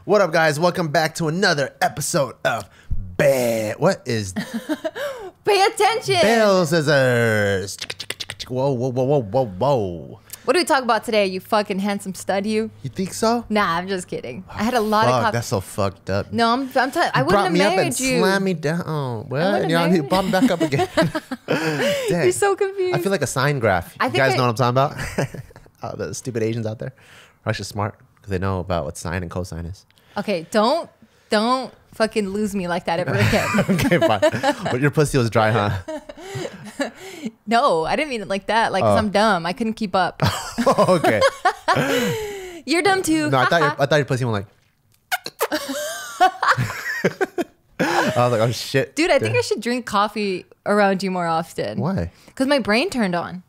What up, guys? Welcome back to another episode of What is... Pay attention! Bell Scissors. Whoa, whoa, whoa, whoa, whoa, whoa. What do we talk about today, you fucking handsome stud, you? You think so? Nah, I'm just kidding. I had a lot of coffee. That's so fucked up. No, I wouldn't have married you. Slam me down. Well, you brought me back up again. Dang. You're so confused. I feel like a sine graph. You guys know what I'm talking about? The stupid Asians out there are actually smart because they know about what sine and cosine is. Okay, don't fucking lose me like that ever again. Okay, fine. But your pussy was dry, huh? No, I didn't mean it like that. Like, 'cause I'm dumb. I couldn't keep up. Okay. You're dumb too. No, I thought your pussy went like... I was like, oh shit. Dude, I think I should drink coffee around you more often. Why? Because my brain turned on.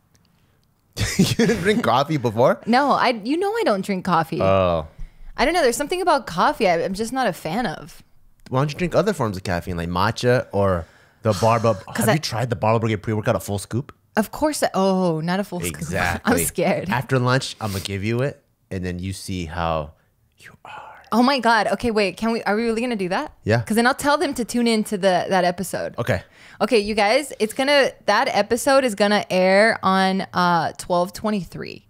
You didn't drink coffee before? No, you know I don't drink coffee. Oh. I don't know. There's something about coffee I'm just not a fan of. Why don't you drink other forms of caffeine like matcha or the Barbell? Have you tried the Barbell Brigade pre-workout, a full scoop? Of course. Oh, not a full scoop. Exactly. I'm scared. After lunch, I'm gonna give you it, and then you see how you are. Oh my God. Okay, wait. Are we really gonna do that? Yeah. Because then I'll tell them to tune in to that episode. Okay. Okay, you guys. That episode is gonna air on 12/23.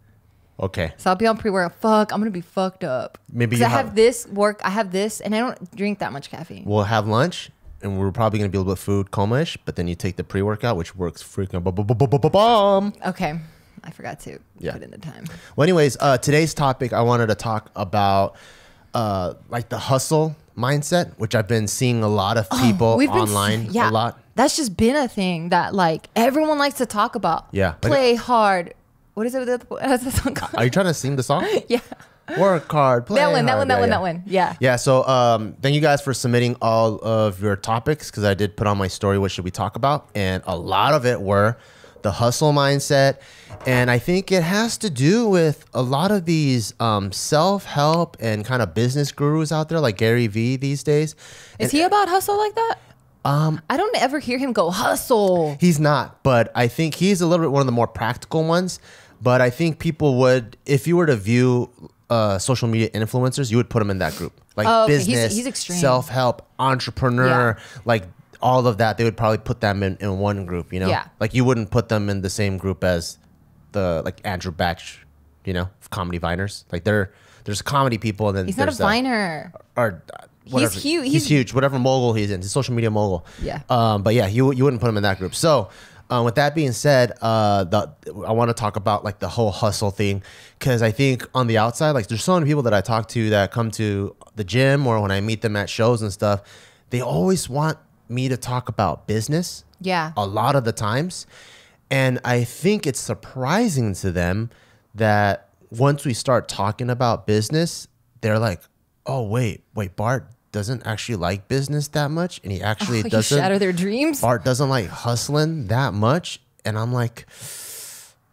Okay. So I'll be on pre-workout. Fuck, I'm gonna be fucked up. Maybe I have this, and I don't drink that much caffeine. We'll have lunch, and we're probably gonna be a little bit food coma-ish, but then you take the pre-workout, which works freaking bomb. Okay, I forgot to put in the time. Well, anyways, today's topic, I wanted to talk about like the hustle mindset, which I've been seeing a lot of people online a lot. That's just been a thing that like everyone likes to talk about. Yeah. Play hard. What is it? What's that song called? Are you trying to sing the song? Yeah. Work hard, play hard. That one. Yeah. Yeah, so thank you guys for submitting all of your topics because I did put on my story, what should we talk about? And a lot of it were the hustle mindset. And I think it has to do with a lot of these self-help and kind of business gurus out there like Gary Vee these days. Is he about hustle like that? I don't ever hear him go hustle. He's not, but I think he's a little bit one of the more practical ones. But I think people would, if you were to view social media influencers, you would put him in that group. Like business, he's extreme. Self-help, entrepreneur, like all of that. They would probably put them in one group, you know? Yeah. Like you wouldn't put them in the same group as like Andrew Batch, you know, comedy viners. Like there's comedy people and then he's not a viner. Whatever. He's huge. He's huge. Whatever mogul he's in, he's a social media mogul. Yeah. But yeah, you wouldn't put him in that group. So with that being said, I want to talk about like the whole hustle thing because I think on the outside, like there's so many people that I talk to that come to the gym or when I meet them at shows and stuff, they always want me to talk about business. Yeah. A lot of the times. And I think it's surprising to them that once we start talking about business, they're like, oh, wait, Bart doesn't actually like business that much. And he actually doesn't. Shatter their dreams. Bart doesn't like hustling that much. And I'm like,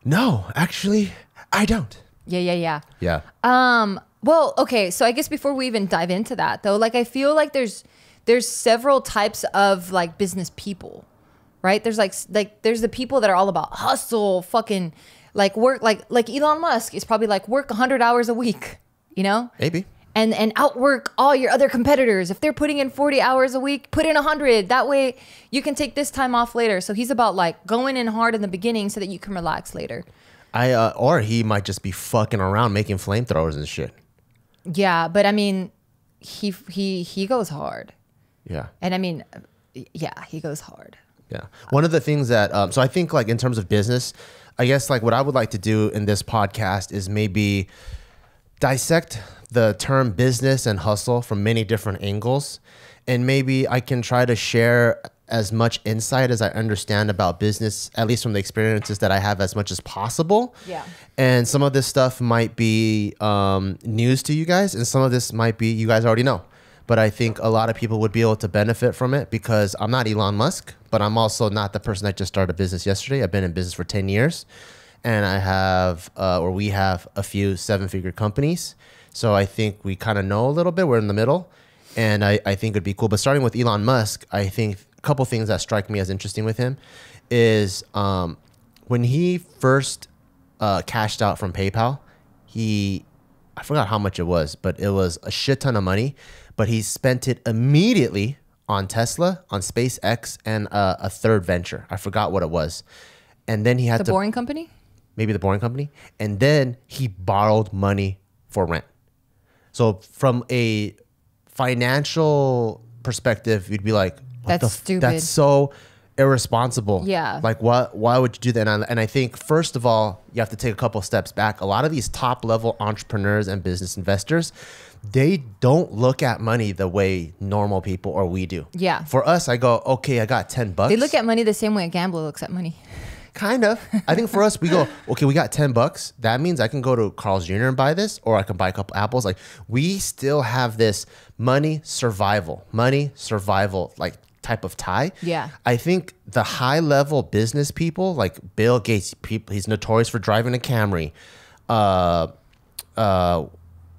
no, actually, I don't. Yeah. Yeah. Well, okay. So I guess before we even dive into that though, like I feel like there's several types of like business people, right? There's like there's the people that are all about hustle, fucking like work, like Elon Musk is probably like work 100 hours a week, you know? Maybe. And outwork all your other competitors. If they're putting in 40 hours a week, put in 100. That way you can take this time off later. So he's about like going in hard in the beginning so that you can relax later. Or he might just be fucking around making flamethrowers and shit. Yeah, but I mean, he goes hard. Yeah. And I mean, yeah, he goes hard. Yeah. One of the things that, so I think like in terms of business, I guess like what I would like to do in this podcast is maybe dissect the term business and hustle from many different angles. And maybe I can try to share as much insight as I understand about business, at least from the experiences that I have as much as possible. Yeah. And some of this stuff might be news to you guys. And some of this might be, you guys already know. But I think a lot of people would be able to benefit from it because I'm not Elon Musk, but I'm also not the person that just started a business yesterday. I've been in business for 10 years. And I have, or we have a few 7-figure companies. So I think we kind of know a little bit. We're in the middle. And I think it'd be cool. But starting with Elon Musk, I think a couple things that strike me as interesting with him is when he first cashed out from PayPal, I forgot how much it was, but it was a shit ton of money. But he spent it immediately on Tesla, on SpaceX, and a third venture. I forgot what it was. And then he had The Boring Company? maybe the Boring Company. And then he borrowed money for rent. So from a financial perspective, you'd be like, That's stupid. That's so irresponsible. Yeah. Like why would you do that? And I think first of all, you have to take a couple steps back. A lot of these top level entrepreneurs and business investors, they don't look at money the way normal people or we do. Yeah. For us, I go, okay, I got $10. They look at money the same way a gambler looks at money. Kind of. I think for us, we go, okay, we got $10. That means I can go to Carl's Jr. and buy this, or I can buy a couple apples. Like, we still have this money survival, like type of tie. Yeah. I think the high level business people, like Bill Gates, he's notorious for driving a Camry.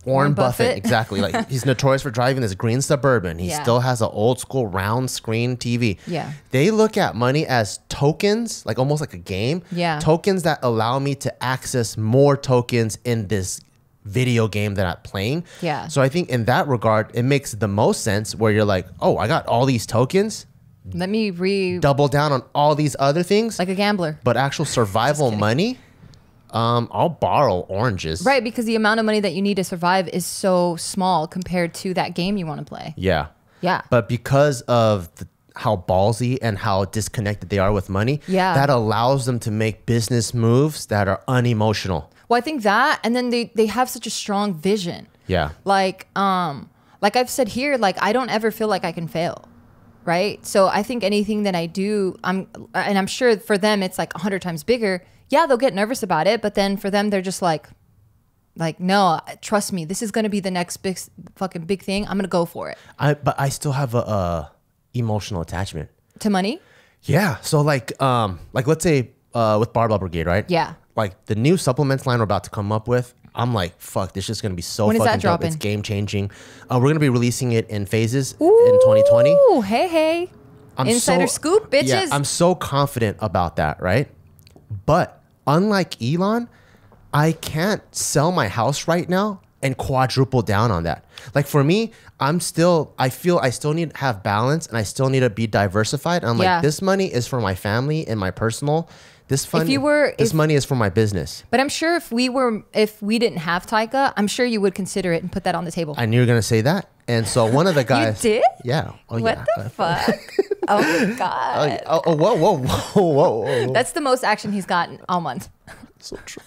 Warren Buffett, exactly. Like, he's notorious for driving this green Suburban. He still has an old school round screen TV. Yeah. They look at money as tokens, like almost like a game. Yeah. Tokens that allow me to access more tokens in this video game that I'm playing. Yeah. So I think in that regard, it makes the most sense where you're like, oh, I got all these tokens. Let me double down on all these other things. like a gambler. But actual survival money, I'll borrow oranges. Right, because the amount of money that you need to survive is so small compared to that game you want to play. Yeah. Yeah. But because of how ballsy and how disconnected they are with money, that allows them to make business moves that are unemotional. Well, I think that, and then they have such a strong vision. Yeah. Like I've said here, like, I don't ever feel like I can fail. Right. So I think anything that I do, I'm sure for them, it's like 100 times bigger. Yeah, they'll get nervous about it. But then for them, they're just like, no, trust me, this is going to be the next big thing. I'm going to go for it. But I still have a emotional attachment to money. Yeah. So like let's say with Barbell Brigade, right? Yeah. Like the new supplements line we're about to come up with, I'm like, fuck, this is going to be so fucking dope. Dropping? It's game changing. We're going to be releasing it in phases in 2020. Ooh, hey. Insider scoop, bitches. Yeah, I'm so confident about that, right? But unlike Elon, I can't sell my house right now and quadruple down on that. Like for me, I feel I still need to have balance and I still need to be diversified. I'm like, this money is for my family and my personal. This money is for my business. But I'm sure if we didn't have Taika, I'm sure you would consider it and put that on the table. I knew you were gonna say that. And so one of the guys. You did? Yeah. Oh, what the fuck? Oh my God. Whoa. That's the most action he's gotten all month. So true.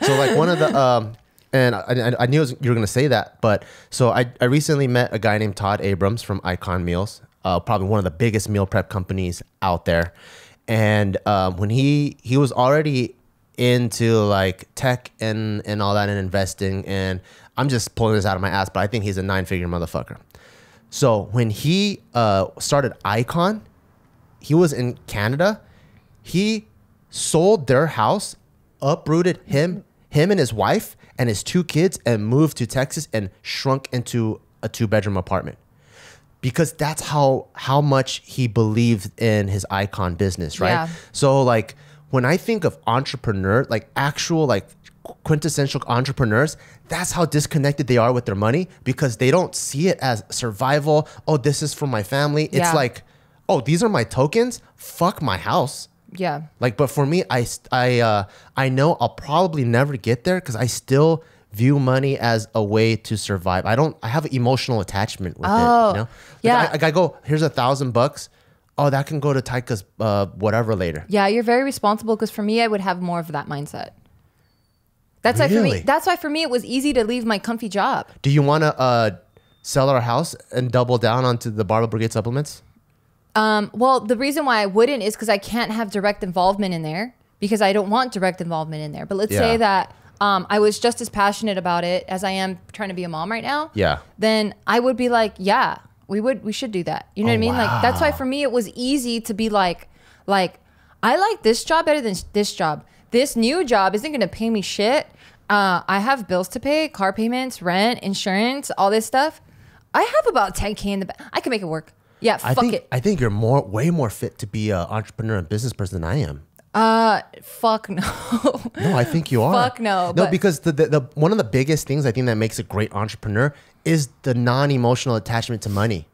So like one of the and I knew you were gonna say that, but so I recently met a guy named Todd Abrams from Icon Meals, probably one of the biggest meal prep companies out there. And when he was already into like tech and all that and investing, and I'm just pulling this out of my ass, but I think he's a 9-figure motherfucker. So when he started Icon, he was in Canada. He sold their house, uprooted him and his wife and his 2 kids, and moved to Texas and shrunk into a 2-bedroom apartment. Because that's how much he believed in his Icon business, right? Yeah. So like when I think of entrepreneur, like actual like quintessential entrepreneurs, that's how disconnected they are with their money, because they don't see it as survival. Oh, this is for my family. It's like, oh, these are my tokens. Fuck my house. Yeah. Like, but for me, I know I'll probably never get there because I still view money as a way to survive. I have an emotional attachment with it. You know? Yeah. Like I go, here's $1,000. Oh, that can go to Taika's whatever later. Yeah, you're very responsible, because for me, I would have more of that mindset. That's why for me it was easy to leave my comfy job. Do you want to sell our house and double down onto the Barbell Brigade supplements? Well, the reason why I wouldn't is because I can't have direct involvement in there, because I don't want direct involvement in there. But let's say that I was just as passionate about it as I am trying to be a mom right now. Yeah. Then I would be like, yeah, we should do that. You know what I mean? Wow. Like, that's why for me it was easy to be like I like this job better than this job. This new job isn't going to pay me shit. I have bills to pay, car payments, rent, insurance, all this stuff. I have about 10K in the bank. I can make it work. Yeah, fuck it. I think you're way more fit to be an entrepreneur and business person than I am. Fuck no. No, I think you are. Fuck no. No, because the one of the biggest things I think that makes a great entrepreneur is the non-emotional attachment to money.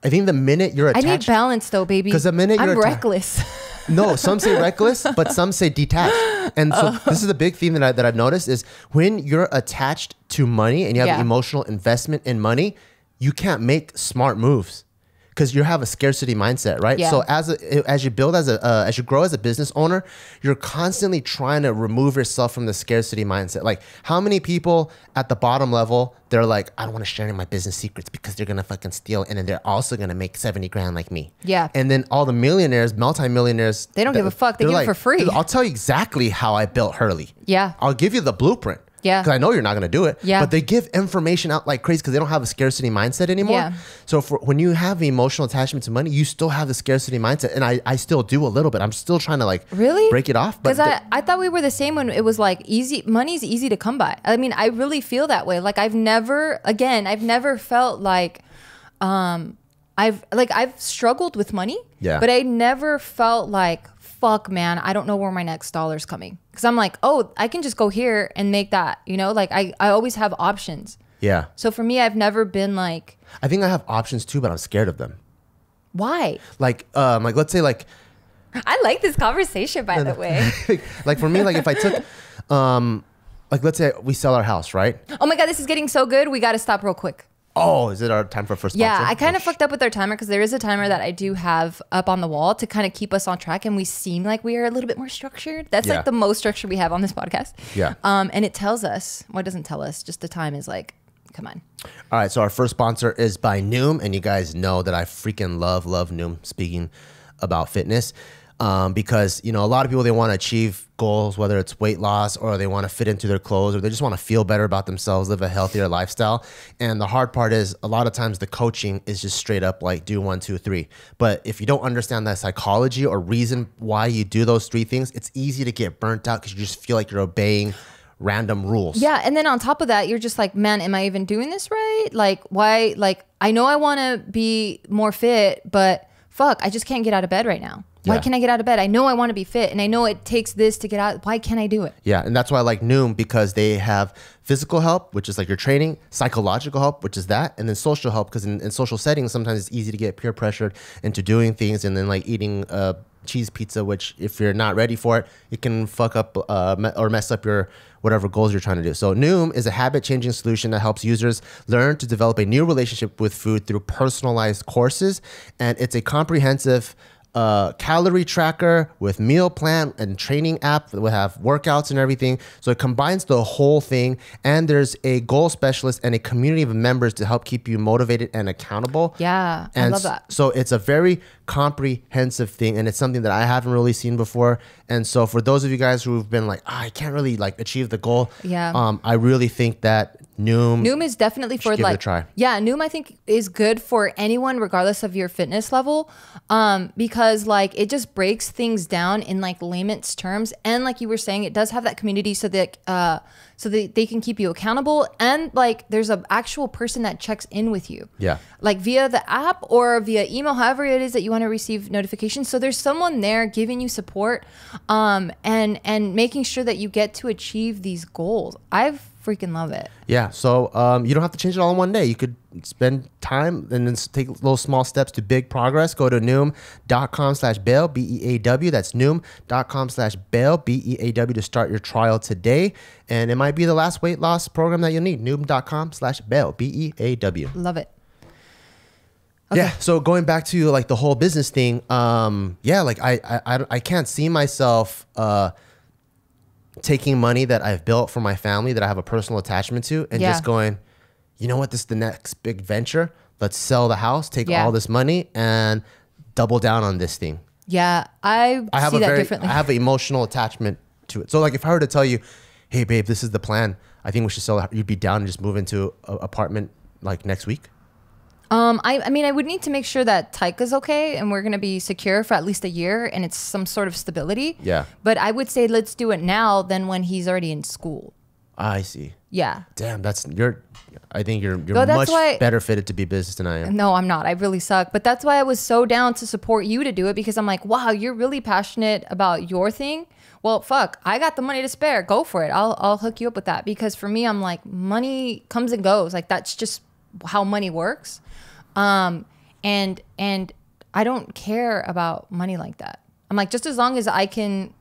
I think the minute you're attached, I need balance though, baby. Because the minute I'm you're reckless. No, some say reckless, but some say detached. And so this is the big theme that I've noticed is when you're attached to money and you have an emotional investment in money, you can't make smart moves because you have a scarcity mindset, right? Yeah. So as you build as you grow as a business owner, you're constantly trying to remove yourself from the scarcity mindset. Like how many people at the bottom level, they're like, I don't want to share any of my business secrets because they're going to fucking steal. And then they're also going to make 70 grand like me. Yeah. And then all the millionaires, multimillionaires, They don't give a fuck. They they're give it for free. "Dude, I'll tell you exactly how I built Hurley. Yeah. I'll give you the blueprint. Yeah. Because I know you're not going to do it. Yeah. But they give information out like crazy because they don't have a scarcity mindset anymore. Yeah. So when you have the emotional attachment to money, you still have the scarcity mindset. And I still do a little bit. I'm still trying to like really break it off. Because I thought we were the same when it was like easy. Money's easy to come by. I mean, I really feel that way. Like I've never felt like, I've struggled with money. Yeah. But I never felt like, fuck man, I don't know where my next dollar's coming. Because I'm like, oh, I can just go here and make that, you know, like I always have options. Yeah. So for me, I've never been like, I think I have options too, but I'm scared of them. why? Like let's say like, I like this conversation, by the way. like for me, like if I took, like let's say we sell our house, right? Oh my God, this is getting so good. We got to stop real quick. Oh, is it our time for first sponsor? Yeah, I kind of fucked up with our timer because there is a timer that I do have up on the wall to kind of keep us on track and we seem like we are a little bit more structured. That's like the most structure we have on this podcast. Yeah. And it tells us, well, it doesn't tell us, just the time is like, come on. All right, so our first sponsor is by Noom, and you guys know that I freaking love Noom, speaking about fitness. Because, you know, a lot of people, they want to achieve goals, whether it's weight loss or they want to fit into their clothes or they just want to feel better about themselves, live a healthier lifestyle. And the hard part is a lot of times the coaching is just straight up like do 1, 2, 3. But if you don't understand that psychology or reason why you do those 3 things, it's easy to get burnt out because you just feel like you're obeying random rules. Yeah. And then on top of that, you're just like, man, am I even doing this right? Like, why? Like, I know I want to be more fit, but fuck, I just can't get out of bed right now. Why can't I get out of bed? I know I want to be fit and I know it takes this to get out. Why can't I do it? Yeah. And that's why I like Noom, because they have physical help, which is like your training, psychological help, which is that, and then social help, because in social settings, sometimes it's easy to get peer pressured into doing things and then like eating cheese pizza, which if you're not ready for it, it can fuck up or mess up your whatever goals you're trying to do. So Noom is a habit-changing solution that helps users learn to develop a new relationship with food through personalized courses. And it's a comprehensive calorie tracker with meal plan and training app that will have workouts and everything. So it combines the whole thing. And there's a goal specialist and a community of members to help keep you motivated and accountable. Yeah, and I love that. So it's a very comprehensive thing, and it's something that I haven't really seen before. And so for those of you guys who've been like, I can't really like achieve the goal. Yeah. I really think that Noom is definitely for give it like, a try. Yeah, Noom I think is good for anyone regardless of your fitness level, because like it just breaks things down in like layman's terms, and like you were saying, it does have that community so that they can keep you accountable, and like there's an actual person that checks in with you. Yeah. Like via the app or via email, however it is that you want to receive notifications. So there's someone there giving you support, and making sure that you get to achieve these goals. I freaking love it. Yeah. So you don't have to change it all in one day. You could spend time and then take little small steps to big progress. Go to Noom.com/Bail, BEAW. That's Noom.com/Bail, BEAW to start your trial today. And it might be the last weight loss program that you'll need. Noom.com/Bail, BEAW. Love it. Okay. Yeah. So going back to like the whole business thing, like I can't see myself taking money that I've built for my family that I have a personal attachment to and just going, you know what, this is the next big venture. Let's sell the house, take all this money and double down on this thing. Yeah. I see that differently. I have an emotional attachment to it. So like if I were to tell you, hey babe, this is the plan, I think we should sell it, you'd be down and just move into an apartment like next week? I mean, I would need to make sure that Taika's okay and we're going to be secure for at least a year and it's some sort of stability. Yeah. But I would say let's do it now than when he's already in school. I see. Yeah. Damn, I think you're that's much better fitted to be business than I am. No, I'm not. I really suck. But that's why I was so down to support you to do it, because I'm like, wow, you're really passionate about your thing. Well, fuck, I got the money to spare. Go for it. I'll hook you up with that. Because for me, I'm like, money comes and goes. Like, that's just how money works. And I don't care about money like that. I'm like, just as long as I can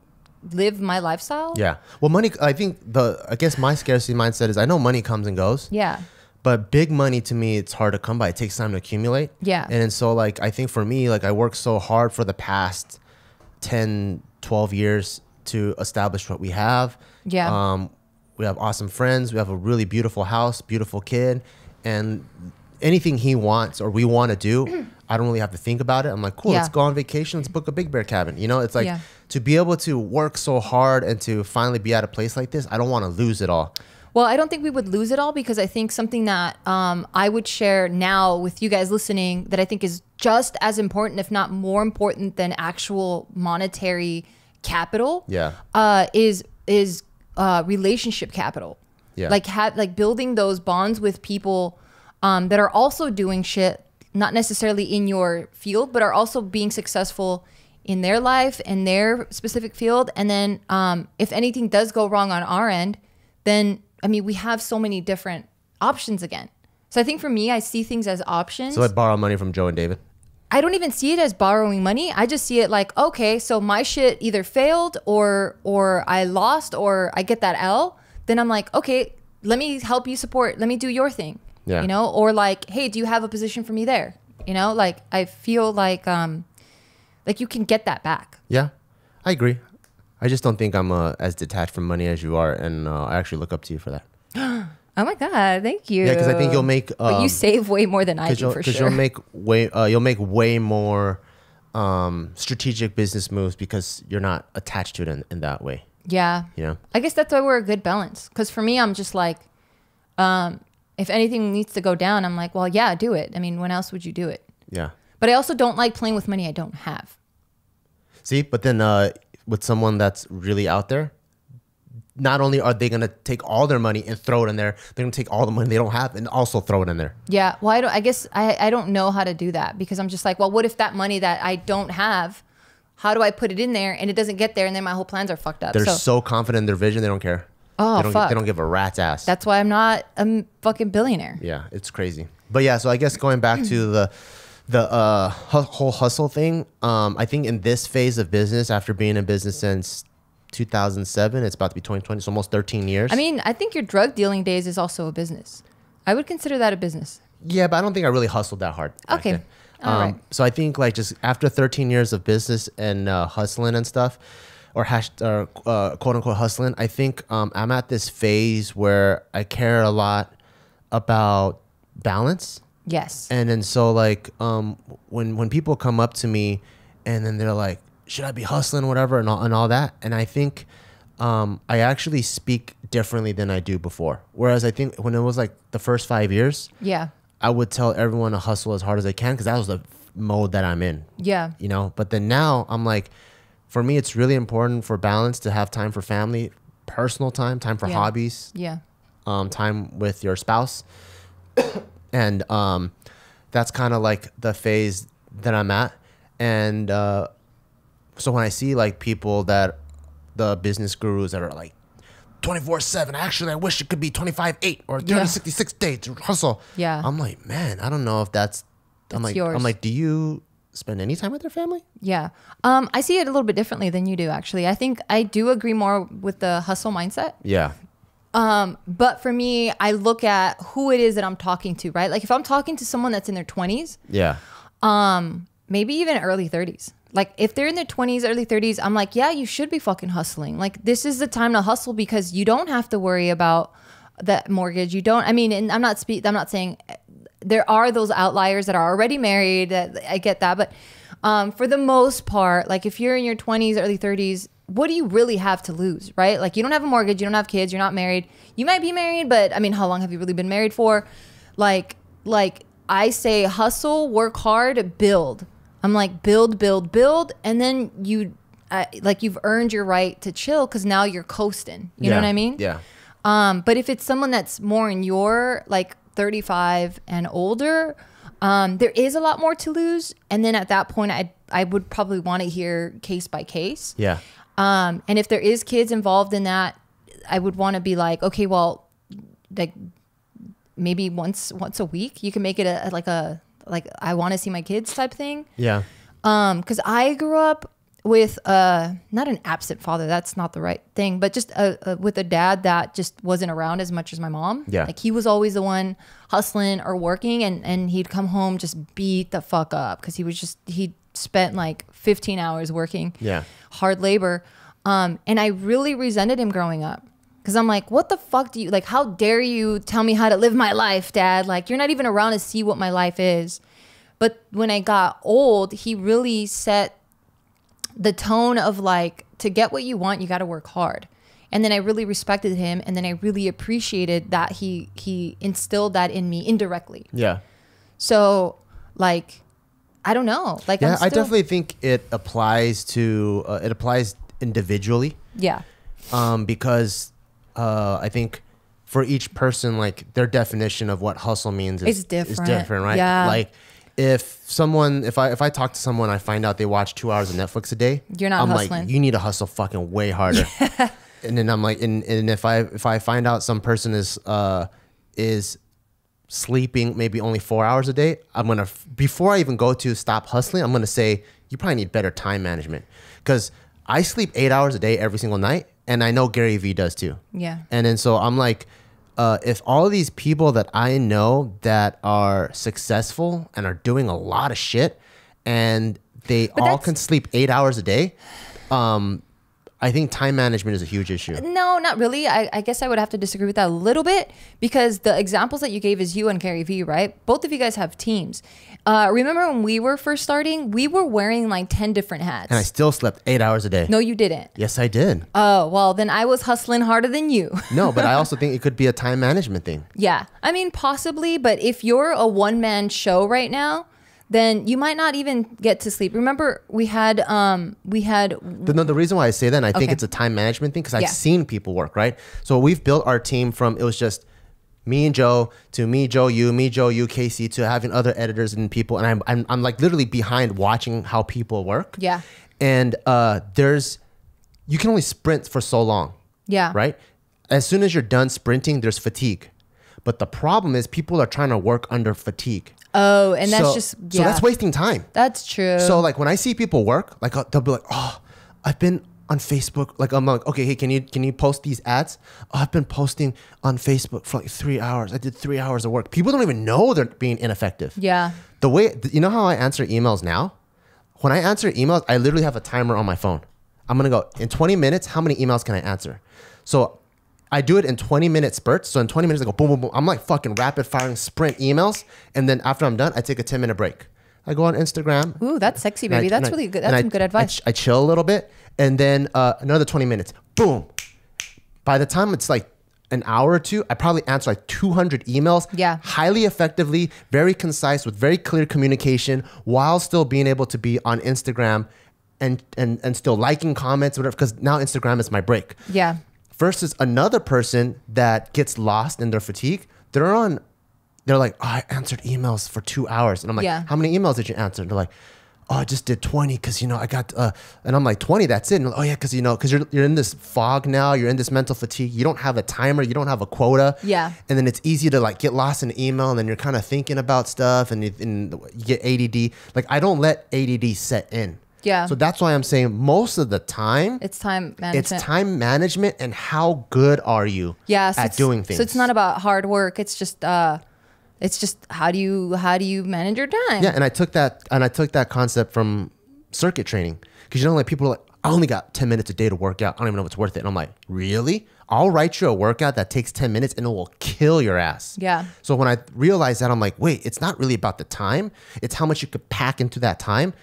live my lifestyle. Yeah. Well, money, I guess my scarcity mindset is I know money comes and goes. Yeah. But big money to me, it's hard to come by. It takes time to accumulate. Yeah. And so like, I think for me, like I worked so hard for the past 10, 12 years to establish what we have. Yeah. We have awesome friends. We have a really beautiful house, beautiful kid. And anything he wants or we want to do, I don't really have to think about it. I'm like, cool, let's go on vacation. Let's book a Big Bear cabin. You know, it's like to be able to work so hard and to finally be at a place like this, I don't want to lose it all. Well, I don't think we would lose it all, because I think something that I would share now with you guys listening that I think is just as important, if not more important than actual monetary capital, is relationship capital. Yeah. Like building those bonds with people that are also doing shit, not necessarily in your field, but are also being successful in their life and their specific field. And then if anything does go wrong on our end, then, I mean, we have so many different options again. So I think for me, I see things as options. So I borrow money from Joe and David? I don't even see it as borrowing money. I just see it like, okay, so my shit either failed or I lost or I get that L. Then I'm like, okay, let me help you support. Let me do your thing. Yeah. You know, or like, hey, do you have a position for me there? You know, like I feel like you can get that back. Yeah, I agree. I just don't think I'm as detached from money as you are, and I actually look up to you for that. Oh my God, thank you. Yeah, because I think you'll make. But you save way more than I do, for sure. Because you'll make way more strategic business moves because you're not attached to it in that way. Yeah. You know. I guess that's why we're a good balance. Because for me, I'm just like, if anything needs to go down, I'm like, well, yeah, do it. I mean, when else would you do it? Yeah. But I also don't like playing with money I don't have. See, but then with someone that's really out there, not only are they going to take all their money and throw it in there, they're going to take all the money they don't have and also throw it in there. Yeah. Well, I guess I don't know how to do that, because I'm just like, well, what if that money that I don't have, how do I put it in there and it doesn't get there, and then my whole plans are fucked up? They're so confident in their vision, they don't care. Oh, they don't give a rat's ass. That's why I'm not a fucking billionaire. Yeah, it's crazy. But yeah, so I guess going back to the whole hustle thing, I think in this phase of business, after being in business since 2007, it's about to be 2020, so almost 13 years. I mean, I think your drug dealing days is also a business. I would consider that a business. Yeah, but I don't think I really hustled that hard. Okay. All right. So I think like just after 13 years of business and hustling and stuff, or quote unquote hustling, I think I'm at this phase where I care a lot about balance. Yes. And then so like when people come up to me and then they're like, should I be hustling or whatever and all that, and I think I actually speak differently than I do before. Whereas I think when it was like the first 5 years, yeah, I would tell everyone to hustle as hard as I can because that was the mode that I'm in. Yeah. You know, but then now I'm like, for me, it's really important for balance to have time for family, personal time for hobbies. Yeah. Time with your spouse. And that's kind of like the phase that I'm at. And so when I see like people that the business gurus that are like 24/7, actually I wish it could be 25/8 or 366 days to hustle. Yeah. I'm like, man, I don't know if that's yours. I'm like, do you spend any time with your family? Yeah. I see it a little bit differently than you do, actually. I think I do agree more with the hustle mindset. Yeah. But for me, I look at who it is that I'm talking to, right? Like if I'm talking to someone that's in their 20s, yeah, maybe even early 30s. Like if they're in their 20s, early 30s, I'm like, yeah, you should be fucking hustling. Like this is the time to hustle because you don't have to worry about that mortgage. You don't, I mean, and I'm not saying there are those outliers that are already married. I get that. But for the most part, like if you're in your 20s, early 30s, what do you really have to lose, right? Like you don't have a mortgage, you don't have kids, you're not married. You might be married, but I mean, how long have you really been married for? Like I say hustle, work hard, build. I'm like build, and then you've earned your right to chill because now you're coasting. You know what I mean? Yeah. But if it's someone that's more in your like 35 and older, there is a lot more to lose. And then at that point, I would probably want to hear case by case. Yeah. And if there is kids involved in that, I would want to be like, okay, well, like maybe once a week, you can make it a like I want to see my kids type thing. Yeah. Because I grew up with not an absent father, that's not the right thing, but just with a dad that just wasn't around as much as my mom. Yeah. Like he was always the one hustling or working, and he'd come home just beat the fuck up because he spent like 15 hours working. Yeah. Hard labor. And I really resented him growing up. Because I'm like, what the fuck do you, like, how dare you tell me how to live my life, Dad? Like, you're not even around to see what my life is. But when I got old, he really set the tone of like, to get what you want, you got to work hard. And then I really respected him. And then I really appreciated that he instilled that in me indirectly. Yeah. So, like, I don't know. Like, yeah, I definitely think it applies individually. Yeah. Because I think for each person, like their definition of what hustle means is different, right? Yeah. Like if I talk to someone, I find out they watch 2 hours of Netflix a day. You're not I'm hustling. like, you need to hustle fucking way harder. And then I'm like, and if I find out some person is sleeping maybe only 4 hours a day, I'm gonna, before I even go to stop hustling, I'm gonna say you probably need better time management, because I sleep 8 hours a day every single night. And I know Gary Vee does too. Yeah. And then so I'm like, if all of these people that I know that are successful and are doing a lot of shit, and they all can sleep 8 hours a day, I think time management is a huge issue. No, not really. I guess I would have to disagree with that a little bit, because the examples that you gave is you and Gary Vee, right? Both of you guys have teams. Remember when we were first starting, we were wearing like 10 different hats. And I still slept 8 hours a day. No, you didn't. Yes, I did. Oh, well, then I was hustling harder than you. No, but I also think it could be a time management thing. Yeah. I mean, possibly, but if you're a one-man show right now, then you might not even get to sleep. Remember, the reason why I say that, and I think it's a time management thing, because I've seen people work, right? So we've built our team from, it was just me and Joe, to me, Joe, you, Casey, to having other editors and people. And I'm like literally behind watching how people work. Yeah. And you can only sprint for so long. Yeah. Right? As soon as you're done sprinting, there's fatigue. But the problem is people are trying to work under fatigue. Oh, and that's So that's wasting time. That's true. So like when I see people work, like they'll be like, oh, I've been on Facebook. Like I'm like, okay, hey, can you post these ads? Oh, I've been posting on Facebook for like 3 hours. I did 3 hours of work. People don't even know they're being ineffective. Yeah. The way, you know how I answer emails now? When I answer emails, I literally have a timer on my phone. I'm going to go, in 20 minutes, how many emails can I answer? So I do it in 20-minute spurts. So in 20 minutes, I go boom, boom, boom. I'm like fucking rapid firing sprint emails. And then after I'm done, I take a 10-minute break. I go on Instagram. Ooh, that's sexy, baby. That's really good. That's some good advice. I chill a little bit. And then another 20 minutes. Boom. By the time it's like an hour or two, I probably answer like 200 emails. Yeah. Highly effectively, very concise, with very clear communication, while still being able to be on Instagram and still liking comments, whatever, because now Instagram is my break. Yeah. Versus another person that gets lost in their fatigue. They're like, oh, I answered emails for 2 hours. And I'm like, how many emails did you answer? And they're like, oh, I just did 20 because, I got, and I'm like, 20, that's it. And like, oh yeah, because, because you're in this fog now. You're in this mental fatigue. You don't have a timer. You don't have a quota. Yeah. And then it's easy to like get lost in email, and then you're kind of thinking about stuff, and you get ADD. Like I don't let ADD set in. Yeah. So that's why I'm saying most of the time, it's time management. It's time management and how good are you at doing things. So it's not about hard work. It's just how do you manage your time? Yeah, and I took that concept from circuit training, because like people are like, I only got 10 minutes a day to work out. I don't even know if it's worth it. And I'm like, really? I'll write you a workout that takes 10 minutes and it will kill your ass. Yeah. So when I realized that, I'm like, wait, it's not really about the time. It's how much you could pack into that time.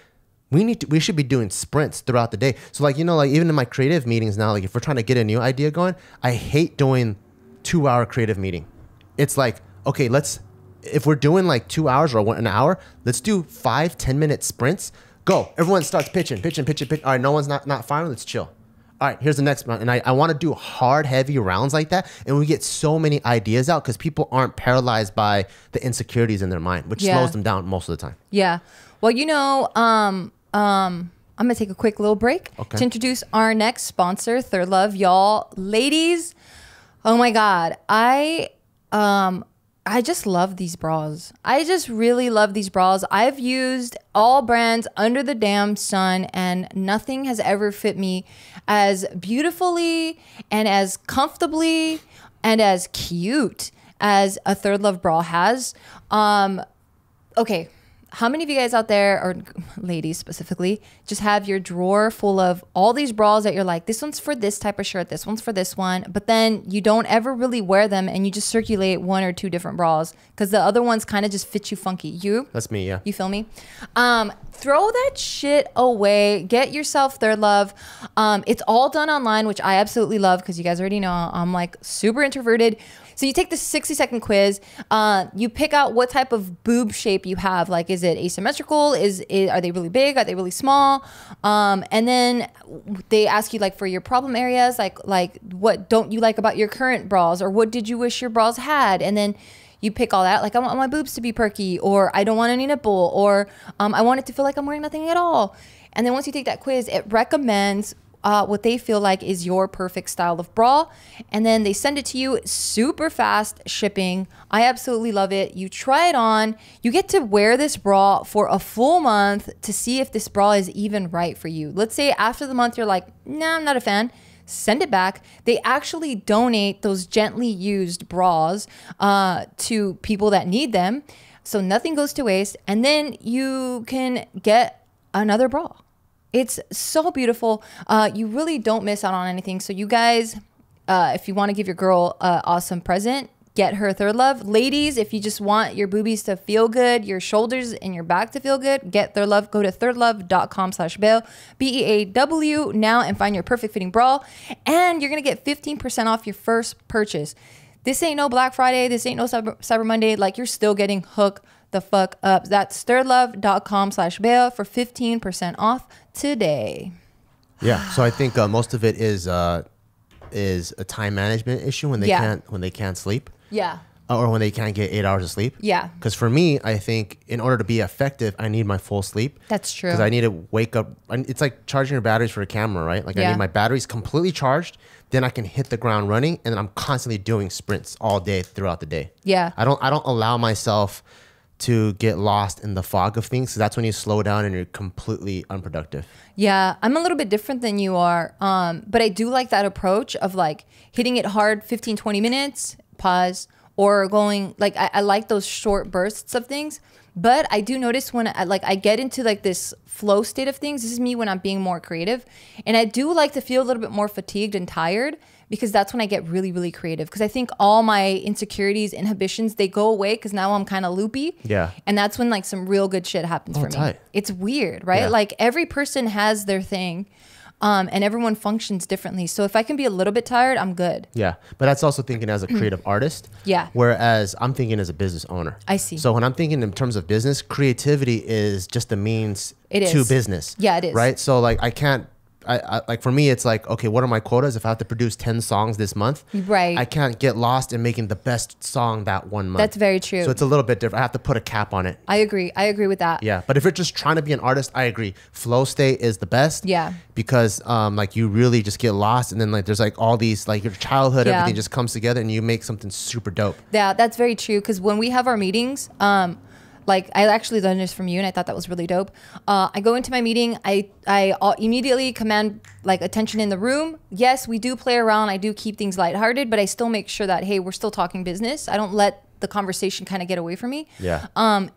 We should be doing sprints throughout the day. So like, like even in my creative meetings now, like if we're trying to get a new idea going, I hate doing 2-hour creative meeting. It's like, okay, if we're doing like 2 hours or an hour, let's do 5-10 minute sprints. Go. Everyone starts pitching. All right, no one's not firing. Let's chill. All all right, here's the next one. And I want to do hard, heavy rounds like that. And we get so many ideas out because people aren't paralyzed by the insecurities in their mind, which slows them down most of the time. Yeah. Well, you know, I'm going to take a quick little break to introduce our next sponsor, Third Love. Y'all, ladies, oh my God. I just love these bras. I just really love these bras. I've used all brands under the damn sun, and nothing has ever fit me as beautifully and as comfortably and as cute as a Third Love bra has. Okay. How many of you guys out there, or ladies specifically, just have your drawer full of all these bras that you're like, this one's for this type of shirt, this one's for this one, but then you don't ever really wear them and you just circulate 1 or 2 different bras because the other ones kind of just fit you funky. You? That's me, yeah. You feel me? Throw that shit away. Get yourself Third Love. It's all done online, which I absolutely love because you guys already know I'm like super introverted. So you take the 60-second quiz. You pick out what type of boob shape you have. Like, is it asymmetrical? Are they really big? Are they really small? And then they ask you like for your problem areas, like what don't you like about your current bras, or what did you wish your bras had? And then you pick all that. Like, I want my boobs to be perky, or I don't want any nipple, or I want it to feel like I'm wearing nothing at all. And then once you take that quiz, it recommends what they feel like is your perfect style of bra. And then they send it to you super fast shipping. I absolutely love it. You try it on. You get to wear this bra for a full month to see if this bra is even right for you. Let's say after the month, you're like, nah, I'm not a fan. Send it back. They actually donate those gently used bras to people that need them. So nothing goes to waste. And then you can get another bra. It's so beautiful. You really don't miss out on anything. So you guys, if you want to give your girl an awesome present, get her Third Love. Ladies, if you just want your boobies to feel good, your shoulders and your back to feel good, get Third Love. Go to thirdlove.com/Beaw, BEAW now, and find your perfect fitting bra. And you're going to get 15% off your first purchase. This ain't no Black Friday. This ain't no Cyber Monday. Like, you're still getting hooked the fuck up. That's thirdlove.com/Beaw for 15% off today. Yeah. So I think most of it is a time management issue when they can't sleep. Yeah. Or when they can't get 8 hours of sleep. Yeah. Because for me, I think in order to be effective, I need my full sleep. That's true. Because I need to wake up. It's like charging your batteries for a camera, right? Like, I need my batteries completely charged. Then I can hit the ground running, and then I'm constantly doing sprints all day throughout the day. Yeah. I don't allow myself to get lost in the fog of things. So that's when you slow down and you're completely unproductive. Yeah, I'm a little bit different than you are. But I do like that approach of like hitting it hard 15, 20 minutes, pause, or going like, I like those short bursts of things. But I do notice when I get into like this flow state of things, this is me when I'm being more creative. And I do like to feel a little bit more fatigued and tired, because that's when I get really, really creative. Because I think all my insecurities, inhibitions, they go away because now I'm kind of loopy. Yeah. And that's when like some real good shit happens for me. Tight. It's weird, right? Yeah. Like every person has their thing. And everyone functions differently. So if I can be a little bit tired, I'm good. Yeah. But that's also thinking as a creative artist. Yeah. Whereas I'm thinking as a business owner. I see. So when I'm thinking in terms of business, creativity is just the means to business. Yeah, it is. Right? So like I can't, like for me, it's like, okay, what are my quotas? If I have to produce 10 songs this month, right, I can't get lost in making the best song that one month. That's very true. So it's a little bit different. I have to put a cap on it. I agree. I agree with that. Yeah. But if you're just trying to be an artist, I agree. Flow state is the best. Yeah. Because like you really just get lost, and then like there's like all these, like your childhood, everything just comes together and you make something super dope. Yeah, that's very true. Because when we have our meetings, like I actually learned this from you, and I thought that was really dope. I go into my meeting, I immediately command like attention in the room. Yes, we do play around. I do keep things lighthearted, but I still make sure that, hey, we're still talking business. I don't let the conversation kind of get away from me. Yeah.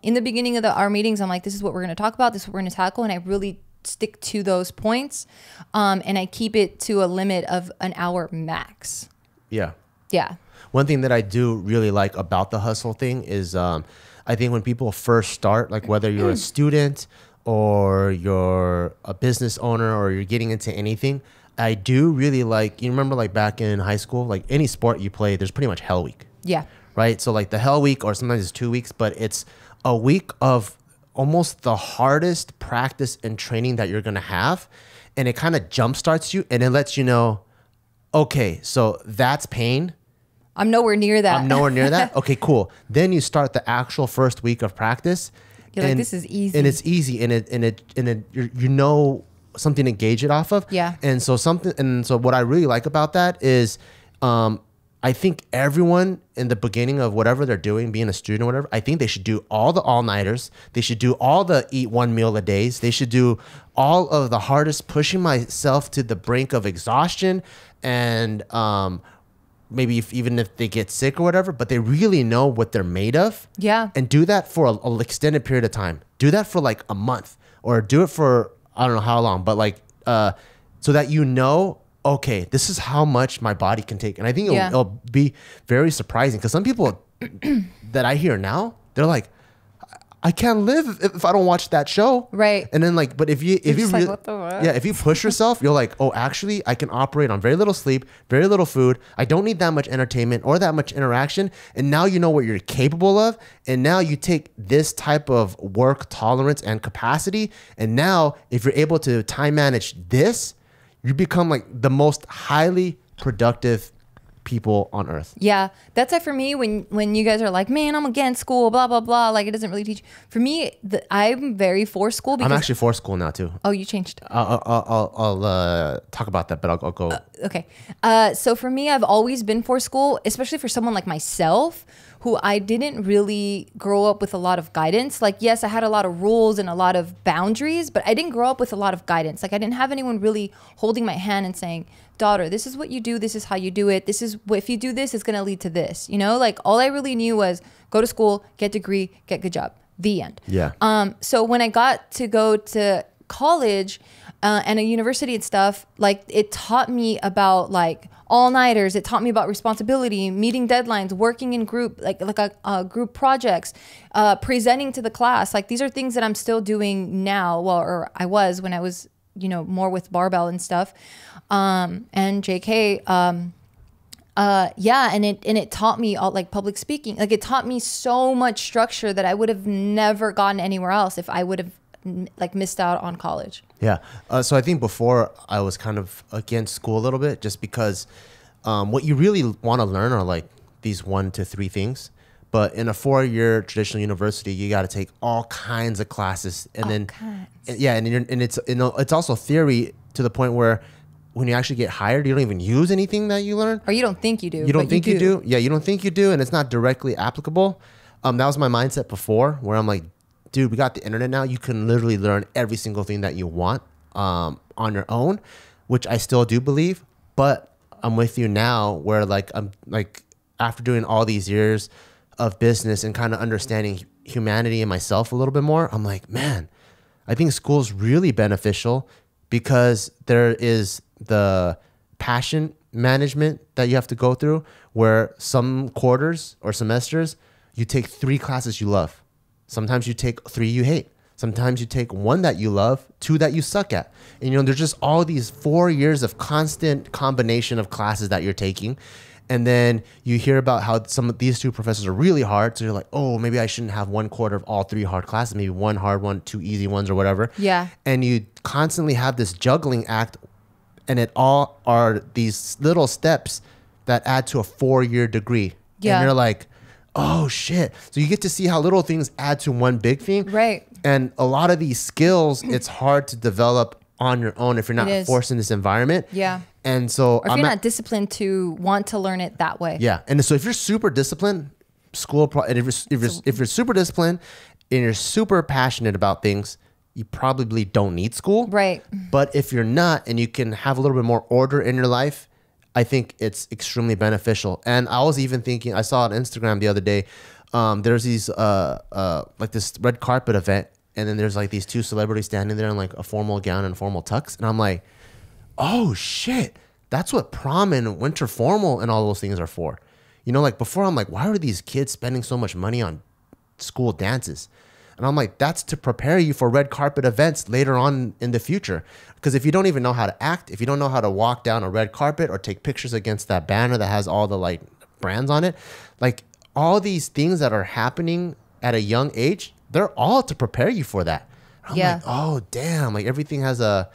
In the beginning of our meetings, I'm like, this is what we're going to talk about. This is what we're going to tackle. And I really stick to those points. And I keep it to a limit of an hour max. Yeah. Yeah. One thing that I do really like about the hustle thing is I think when people first start, like whether you're a student or you're a business owner or you're getting into anything, I do really like, you remember like back in high school, like any sport you play, there's pretty much Hell Week. Yeah. Right? So like the Hell Week, or sometimes it's 2 weeks, but it's a week of almost the hardest practice and training that you're going to have. and it kind of jumpstarts you, and it lets you know, okay, so that's pain. I'm nowhere near that. I'm nowhere near that. Okay, cool. Then you start the actual first week of practice. You're like, this is easy. And it's easy, and you know something to gauge it off of. Yeah. And so what I really like about that is, I think everyone in the beginning of whatever they're doing, being a student or whatever, I think they should do all the all-nighters. They should do all the eat one meal a days. They should do all of the hardest, pushing myself to the brink of exhaustion, and maybe even if they get sick or whatever, but they really know what they're made of. Yeah. And do that for an extended period of time. Do that for like a month, or do it for, I don't know how long, but like, so that you know, okay, this is how much my body can take. And I think it'll be very surprising, because some people that I hear now, they're like, I can't live if I don't watch that show. Right. And then like, but if you really, like, what the fuck? yeah, if you push yourself, you're like, oh, actually I can operate on very little sleep, very little food. I don't need that much entertainment or that much interaction. And now you know what you're capable of. And now you take this type of work tolerance and capacity. And now if you're able to time manage this, you become like the most highly productive people on earth. Yeah, that's why for me, when you guys are like, man, I'm against school, blah blah blah, like it doesn't really teach. For me, I'm very for school. Because I'm actually for school now too. Oh, you changed. I'll talk about that, but I'll go. Okay. So for me, I've always been for school, especially for someone like myself, who I didn't really grow up with a lot of guidance. Like, yes, I had a lot of rules and a lot of boundaries, but I didn't grow up with a lot of guidance. Like, I didn't have anyone really holding my hand and saying, daughter, this is what you do. This is how you do it. This is what, if you do this, it's going to lead to this. You know, like all I really knew was go to school, get degree, get good job. The end. Yeah. So when I got to go to college and a university and stuff, like it taught me about like all-nighters. It taught me about responsibility, meeting deadlines, working in group, like group projects, presenting to the class. Like these are things that I'm still doing now. Well, or I was when I was, you know, more with Barbell and stuff. And JK, yeah. And it taught me all like public speaking. Like it taught me so much structure that I would have never gotten anywhere else if I would have like missed out on college. Yeah. So I think before I was kind of against school a little bit, just because what you really want to learn are like these 1 to 3 things. But in a 4-year traditional university, you got to take all kinds of classes, and it's also theory to the point where when you actually get hired, you don't even use anything that you learn. Or you don't think you do. You don't think you do. Yeah, you don't think you do, and it's not directly applicable. That was my mindset before, where I'm like, dude, we got the internet now. You can literally learn every single thing that you want on your own, which I still do believe. But I'm with you now, where like I'm like after doing all these years of business and kind of understanding humanity and myself a little bit more, I'm like, man, I think school's really beneficial because there is the passion management that you have to go through, where some quarters or semesters you take 3 classes you love. Sometimes you take 3 you hate. Sometimes you take 1 that you love, 2 that you suck at. And you know, there's just all these 4 years of constant combination of classes that you're taking. And then you hear about how some of these 2 professors are really hard. So you're like, oh, maybe I shouldn't have 1/4 of all 3 hard classes, maybe 1 hard one, 2 easy ones or whatever. Yeah. And you constantly have this juggling act, and it all are these little steps that add to a 4-year degree. Yeah. And you're like, oh shit. So you get to see how little things add to one big thing. Right. And a lot of these skills, it's hard to develop on your own if you're not forced in this environment. Yeah. And so or if you're not disciplined to want to learn it that way. Yeah. And so if you're super disciplined, and if you're super disciplined and you're super passionate about things, you probably don't need school. Right. But if you're not, and you can have a little bit more order in your life, I think it's extremely beneficial. And I was even thinking, I saw on Instagram the other day, there's these like this red carpet event, and then there's like these 2 celebrities standing there in like a formal gown and formal tux, and I'm like, oh shit, that's what prom and winter formal and all those things are for. You know, like before I'm like, why are these kids spending so much money on school dances? And I'm like, that's to prepare you for red carpet events later on in the future. Because if you don't even know how to act, if you don't know how to walk down a red carpet or take pictures against that banner that has all the like brands on it, like all these things that are happening at a young age, they're all to prepare you for that. I'm like, oh damn, like everything has a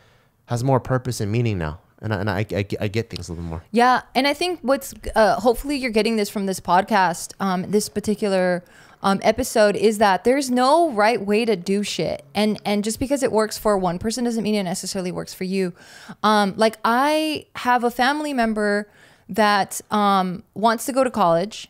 has more purpose and meaning now. And I get things a little more. Yeah. And I think what's, hopefully you're getting this from this podcast, this particular episode, is that there's no right way to do shit. And just because it works for one person doesn't mean it necessarily works for you. Like I have a family member that wants to go to college,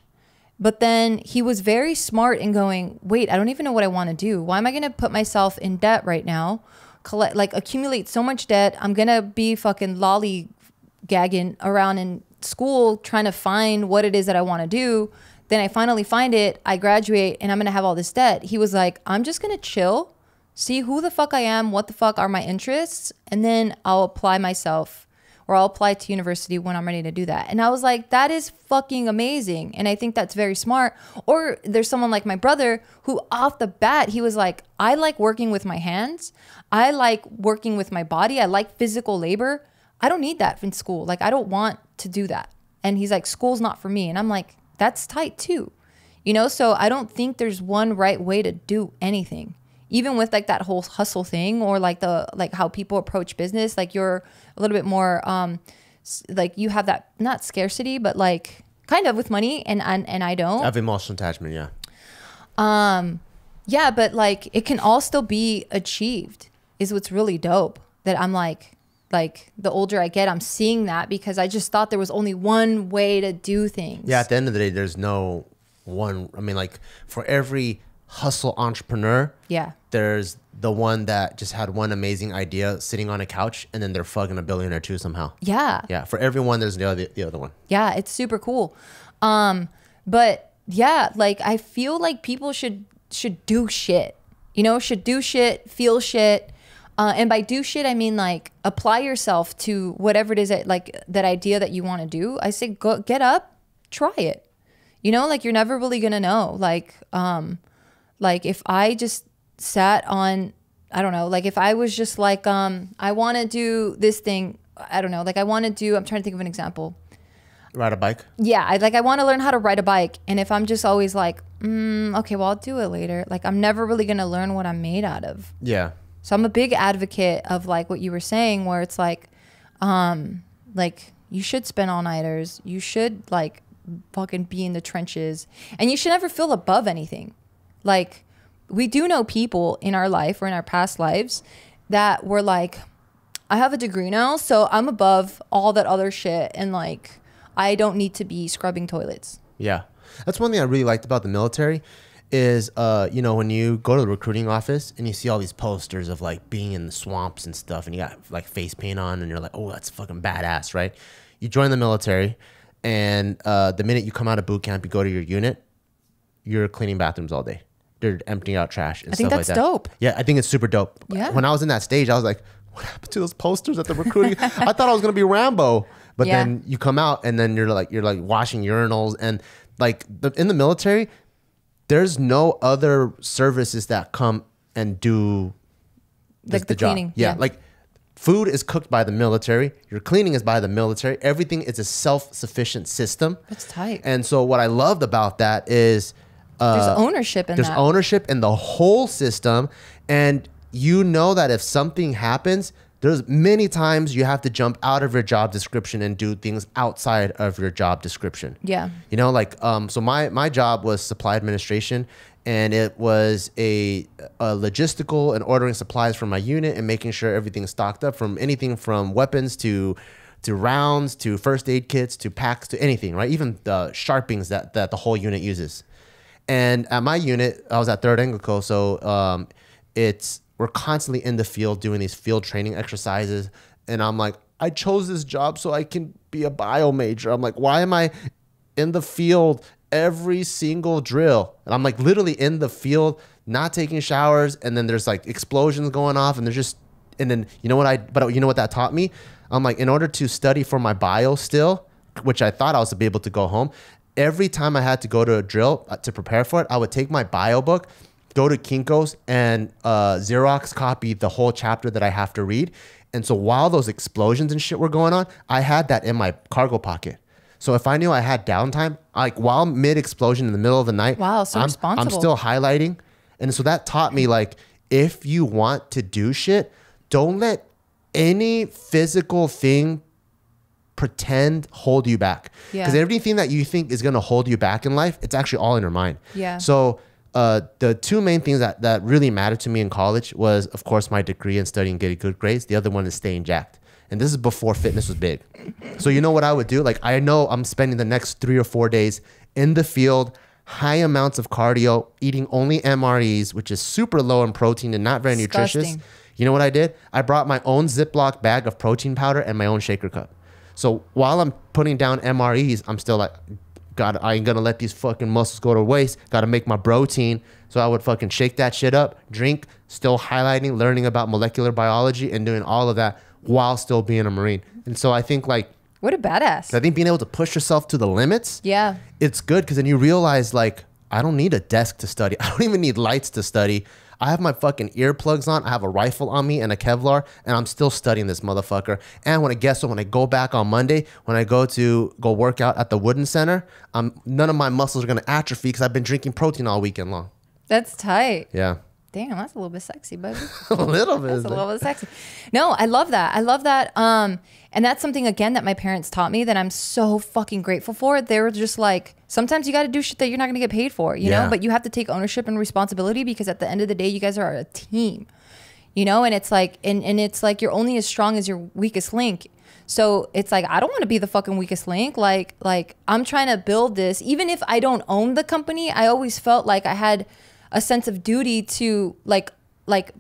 but then he was very smart in going, wait, I don't even know what I want to do. Why am I going to put myself in debt right now? Accumulate so much debt. I'm going to be fucking lollygagging around in school trying to find what it is that I want to do. Then I finally find it. I graduate and I'm going to have all this debt. He was like, I'm just going to chill, see who the fuck I am, what the fuck are my interests, and then I'll apply myself, or I'll apply to university when I'm ready to do that. And I was like, that is fucking amazing. And I think that's very smart. Or there's someone like my brother who off the bat, he was like, I like working with my hands. I like working with my body. I like physical labor. I don't need that in school. Like, I don't want to do that. And he's like, school's not for me. And I'm like, that's tight too. You know, so I don't think there's one right way to do anything. Even with like that whole hustle thing, or like how people approach business, like you're a little bit more, like you have that, not scarcity, but like kind of with money, and I don't. I have emotional attachment, yeah. Yeah, but like it can all still be achieved is what's really dope. That I'm like the older I get, I'm seeing that, because I just thought there was only one way to do things. Yeah, at the end of the day, there's no one. I mean, like for every hustle entrepreneur, yeah, there's the one that just had one amazing idea sitting on a couch, and then they're fucking a billionaire too somehow. Yeah. For everyone, there's the other one. Yeah, it's super cool. But yeah, like I feel like people should do shit. You know, should do shit, feel shit. And by do shit, I mean like apply yourself to whatever it is that that idea that you want to do. I say go get up, try it. You know, like you're never really gonna know. Like if I just sat on, I don't know, like if I was just like, I want to do this thing, I don't know, like I want to do, I'm trying to think of an example. Ride a bike? Yeah, I want to learn how to ride a bike. And if I'm just always like, okay, well, I'll do it later. Like I'm never really going to learn what I'm made out of. Yeah. So I'm a big advocate of like what you were saying, where it's like you should spend all-nighters. You should like fucking be in the trenches. And you should never feel above anything. Like, we do know people in our life or in our past lives that were like, I have a degree now, so I'm above all that other shit, and like, I don't need to be scrubbing toilets. Yeah. That's one thing I really liked about the military is, you know, when you go to the recruiting office and you see all these posters of like being in the swamps and stuff, and you got like face paint on, and you're like, oh, that's fucking badass, right? You join the military, and the minute you come out of boot camp, you go to your unit, you're cleaning bathrooms all day. They're emptying out trash and stuff like that. I think that's dope. Yeah, I think it's super dope. Yeah. When I was in that stage, I was like, what happened to those posters at the recruiting? I thought I was gonna be Rambo, but then you come out and then you're like washing urinals, and like in the military, there's no other services that come and do like the cleaning. Job. Yeah, like food is cooked by the military. Your cleaning is by the military. Everything is a self-sufficient system. That's tight. And so what I loved about that is there's ownership in that. There's ownership in the whole system. And you know that if something happens, there's many times you have to jump out of your job description and do things outside of your job description. Yeah. You know, like, so my job was supply administration, and it was a logistical and ordering supplies for my unit and making sure everything's stocked up, from anything from weapons to rounds, to first aid kits, to packs, to anything, right? Even the sharpings that the whole unit uses. And at my unit, I was at 3rd Anglico, so we're constantly in the field doing these field training exercises. And I'm like, I chose this job so I can be a bio major. I'm like, why am I in the field every single drill? And I'm like literally in the field, not taking showers. And then there's like explosions going off, and then you know what that taught me? I'm like, in order to study for my bio still, which I thought I was to be able to go home, every time I had to go to a drill to prepare for it, I would take my bio book, go to Kinko's, and Xerox copy the whole chapter that I have to read. And so while those explosions and shit were going on, I had that in my cargo pocket. So if I knew I had downtime, like while mid-explosion in the middle of the night, wow, so responsible. I'm still highlighting. And so that taught me, like, if you want to do shit, don't let any physical thing pretend hold you back. Because everything that you think is going to hold you back in life, it's actually all in your mind. Yeah. So the two main things that really mattered to me in college was, of course, my degree and studying, getting good grades. The other one is staying jacked. And this is before fitness was big. So you know what I would do? Like, I know I'm spending the next 3 or 4 days in the field, high amounts of cardio, eating only MREs, which is super low in protein and not very nutritious. You know what I did? I brought my own Ziploc bag of protein powder and my own shaker cup. So while I'm putting down MREs, I'm still like, God, I ain't gonna let these fucking muscles go to waste. Gotta make my protein. So I would fucking shake that shit up, drink, still highlighting, learning about molecular biology and doing all of that while still being a Marine. And so I think like, what a badass. I think being able to push yourself to the limits, it's good, because then you realize like, I don't need a desk to study. I don't even need lights to study. I have my fucking earplugs on. I have a rifle on me and a Kevlar, and I'm still studying this motherfucker. And when I go back on Monday, when I go work out at the Wooden Center, none of my muscles are gonna atrophy because I've been drinking protein all weekend long. That's tight. Yeah. Damn, that's a little bit sexy, baby. A little bit. That's a little bit sexy. No, I love that. I love that. And that's something, again, that my parents taught me that I'm so fucking grateful for. They were just like, sometimes you got to do shit that you're not going to get paid for, you know? But you have to take ownership and responsibility, because at the end of the day, you guys are a team, you know? And it's like, and it's like, you're only as strong as your weakest link. So it's like, I don't want to be the fucking weakest link. Like I'm trying to build this. Even if I don't own the company, I always felt like I had a sense of duty to like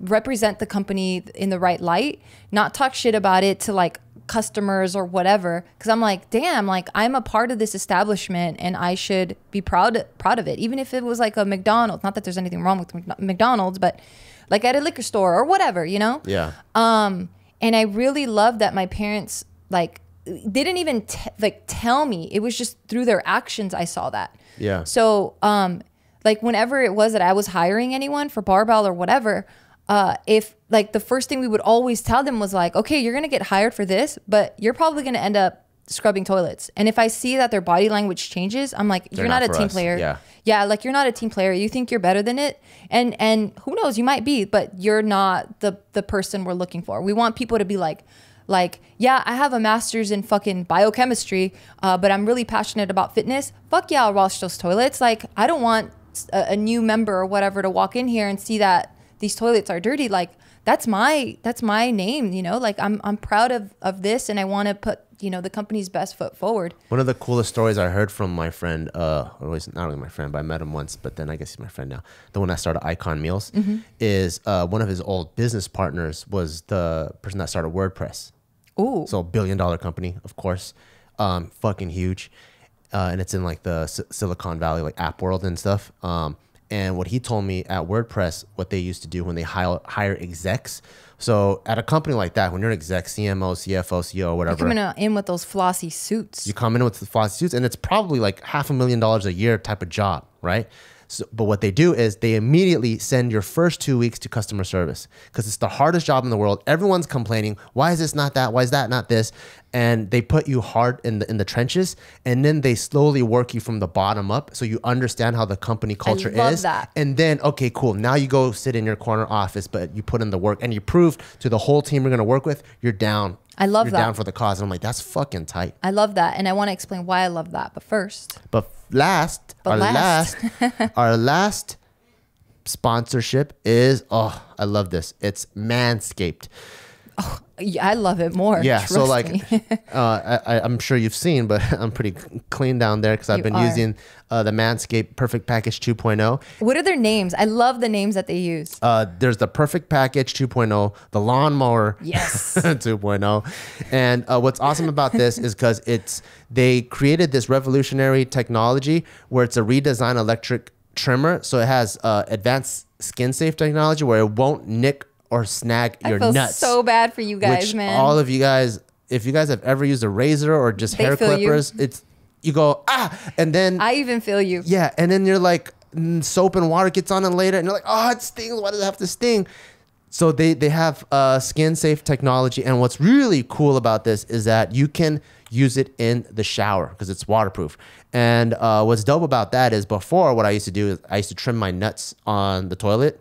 represent the company in the right light, not talk shit about it to like customers or whatever. Cause I'm like, damn, like I'm a part of this establishment and I should be proud of it. Even if it was like a McDonald's, not that there's anything wrong with McDonald's, but like at a liquor store or whatever, you know? Yeah. And I really love that my parents like didn't even tell me. It was just through their actions I saw that. Yeah. So, like whenever it was that I was hiring anyone for Barbell or whatever, if like the first thing we would always tell them was like, okay, you're going to get hired for this, but you're probably going to end up scrubbing toilets. And if I see that their body language changes, I'm like, you're not a team player. Yeah. Yeah. Like you're not a team player. You think you're better than it. And who knows, you might be, but you're not the person we're looking for. We want people to be like, yeah, I have a master's in fucking biochemistry, but I'm really passionate about fitness. Fuck yeah, I'll wash those toilets. Like I don't want a new member or whatever to walk in here and see that these toilets are dirty. Like that's my name, you know, like I'm proud of this, and I want to put, you know, the company's best foot forward. One of the coolest stories I heard from my friend, or was not only my friend, but I met him once, but then I guess he's my friend now. The one that started Icon Meals, is one of his old business partners was the person that started WordPress. Ooh. So $1 billion company, of course, fucking huge. And it's in like the Silicon Valley, like AppWorld and stuff. And what he told me at WordPress, what they used to do when they hire execs. So at a company like that, when you're an exec, CMO, CFO, CEO, whatever. You're coming in with those flossy suits. You come in with the flossy suits, and it's probably like $500,000 a year type of job, right? So, but what they do is they immediately send your first 2 weeks to customer service, because it's the hardest job in the world. Everyone's complaining. Why is this not that? Why is that not this? And they put you hard in the trenches, and then they slowly work you from the bottom up, so you understand how the company culture is. I love that. And then, okay, cool. Now you go sit in your corner office, but you put in the work, and you proved to the whole team you're going to work with, you're down. I love that. You're down for the cause. And I'm like, that's fucking tight. I love that. And I want to explain why I love that. But first. Our last sponsorship is, oh, I love this. It's Manscaped. Oh, yeah, I love it more. Yeah, Trust so like, me. I'm sure you've seen, but I'm pretty clean down there because I've been using the Manscaped Perfect Package 2.0. What are their names? I love the names that they use. There's the Perfect Package 2.0, the Lawnmower 2.0. And what's awesome about this is because they created this revolutionary technology where it's a redesigned electric trimmer. So it has advanced skin safe technology where it won't nick or snag your nuts. I feel so bad for you guys, which man. All of you guys, if you guys have ever used a razor or just hair clippers, you go, and then I even feel you. Yeah, and then you're like, soap and water gets on it later, and you're like, oh, it stings. Why does it have to sting? So they have skin safe technology, and what's really cool about this is that you can use it in the shower because it's waterproof. And what's dope about that is before, what I used to do is I used to trim my nuts on the toilet.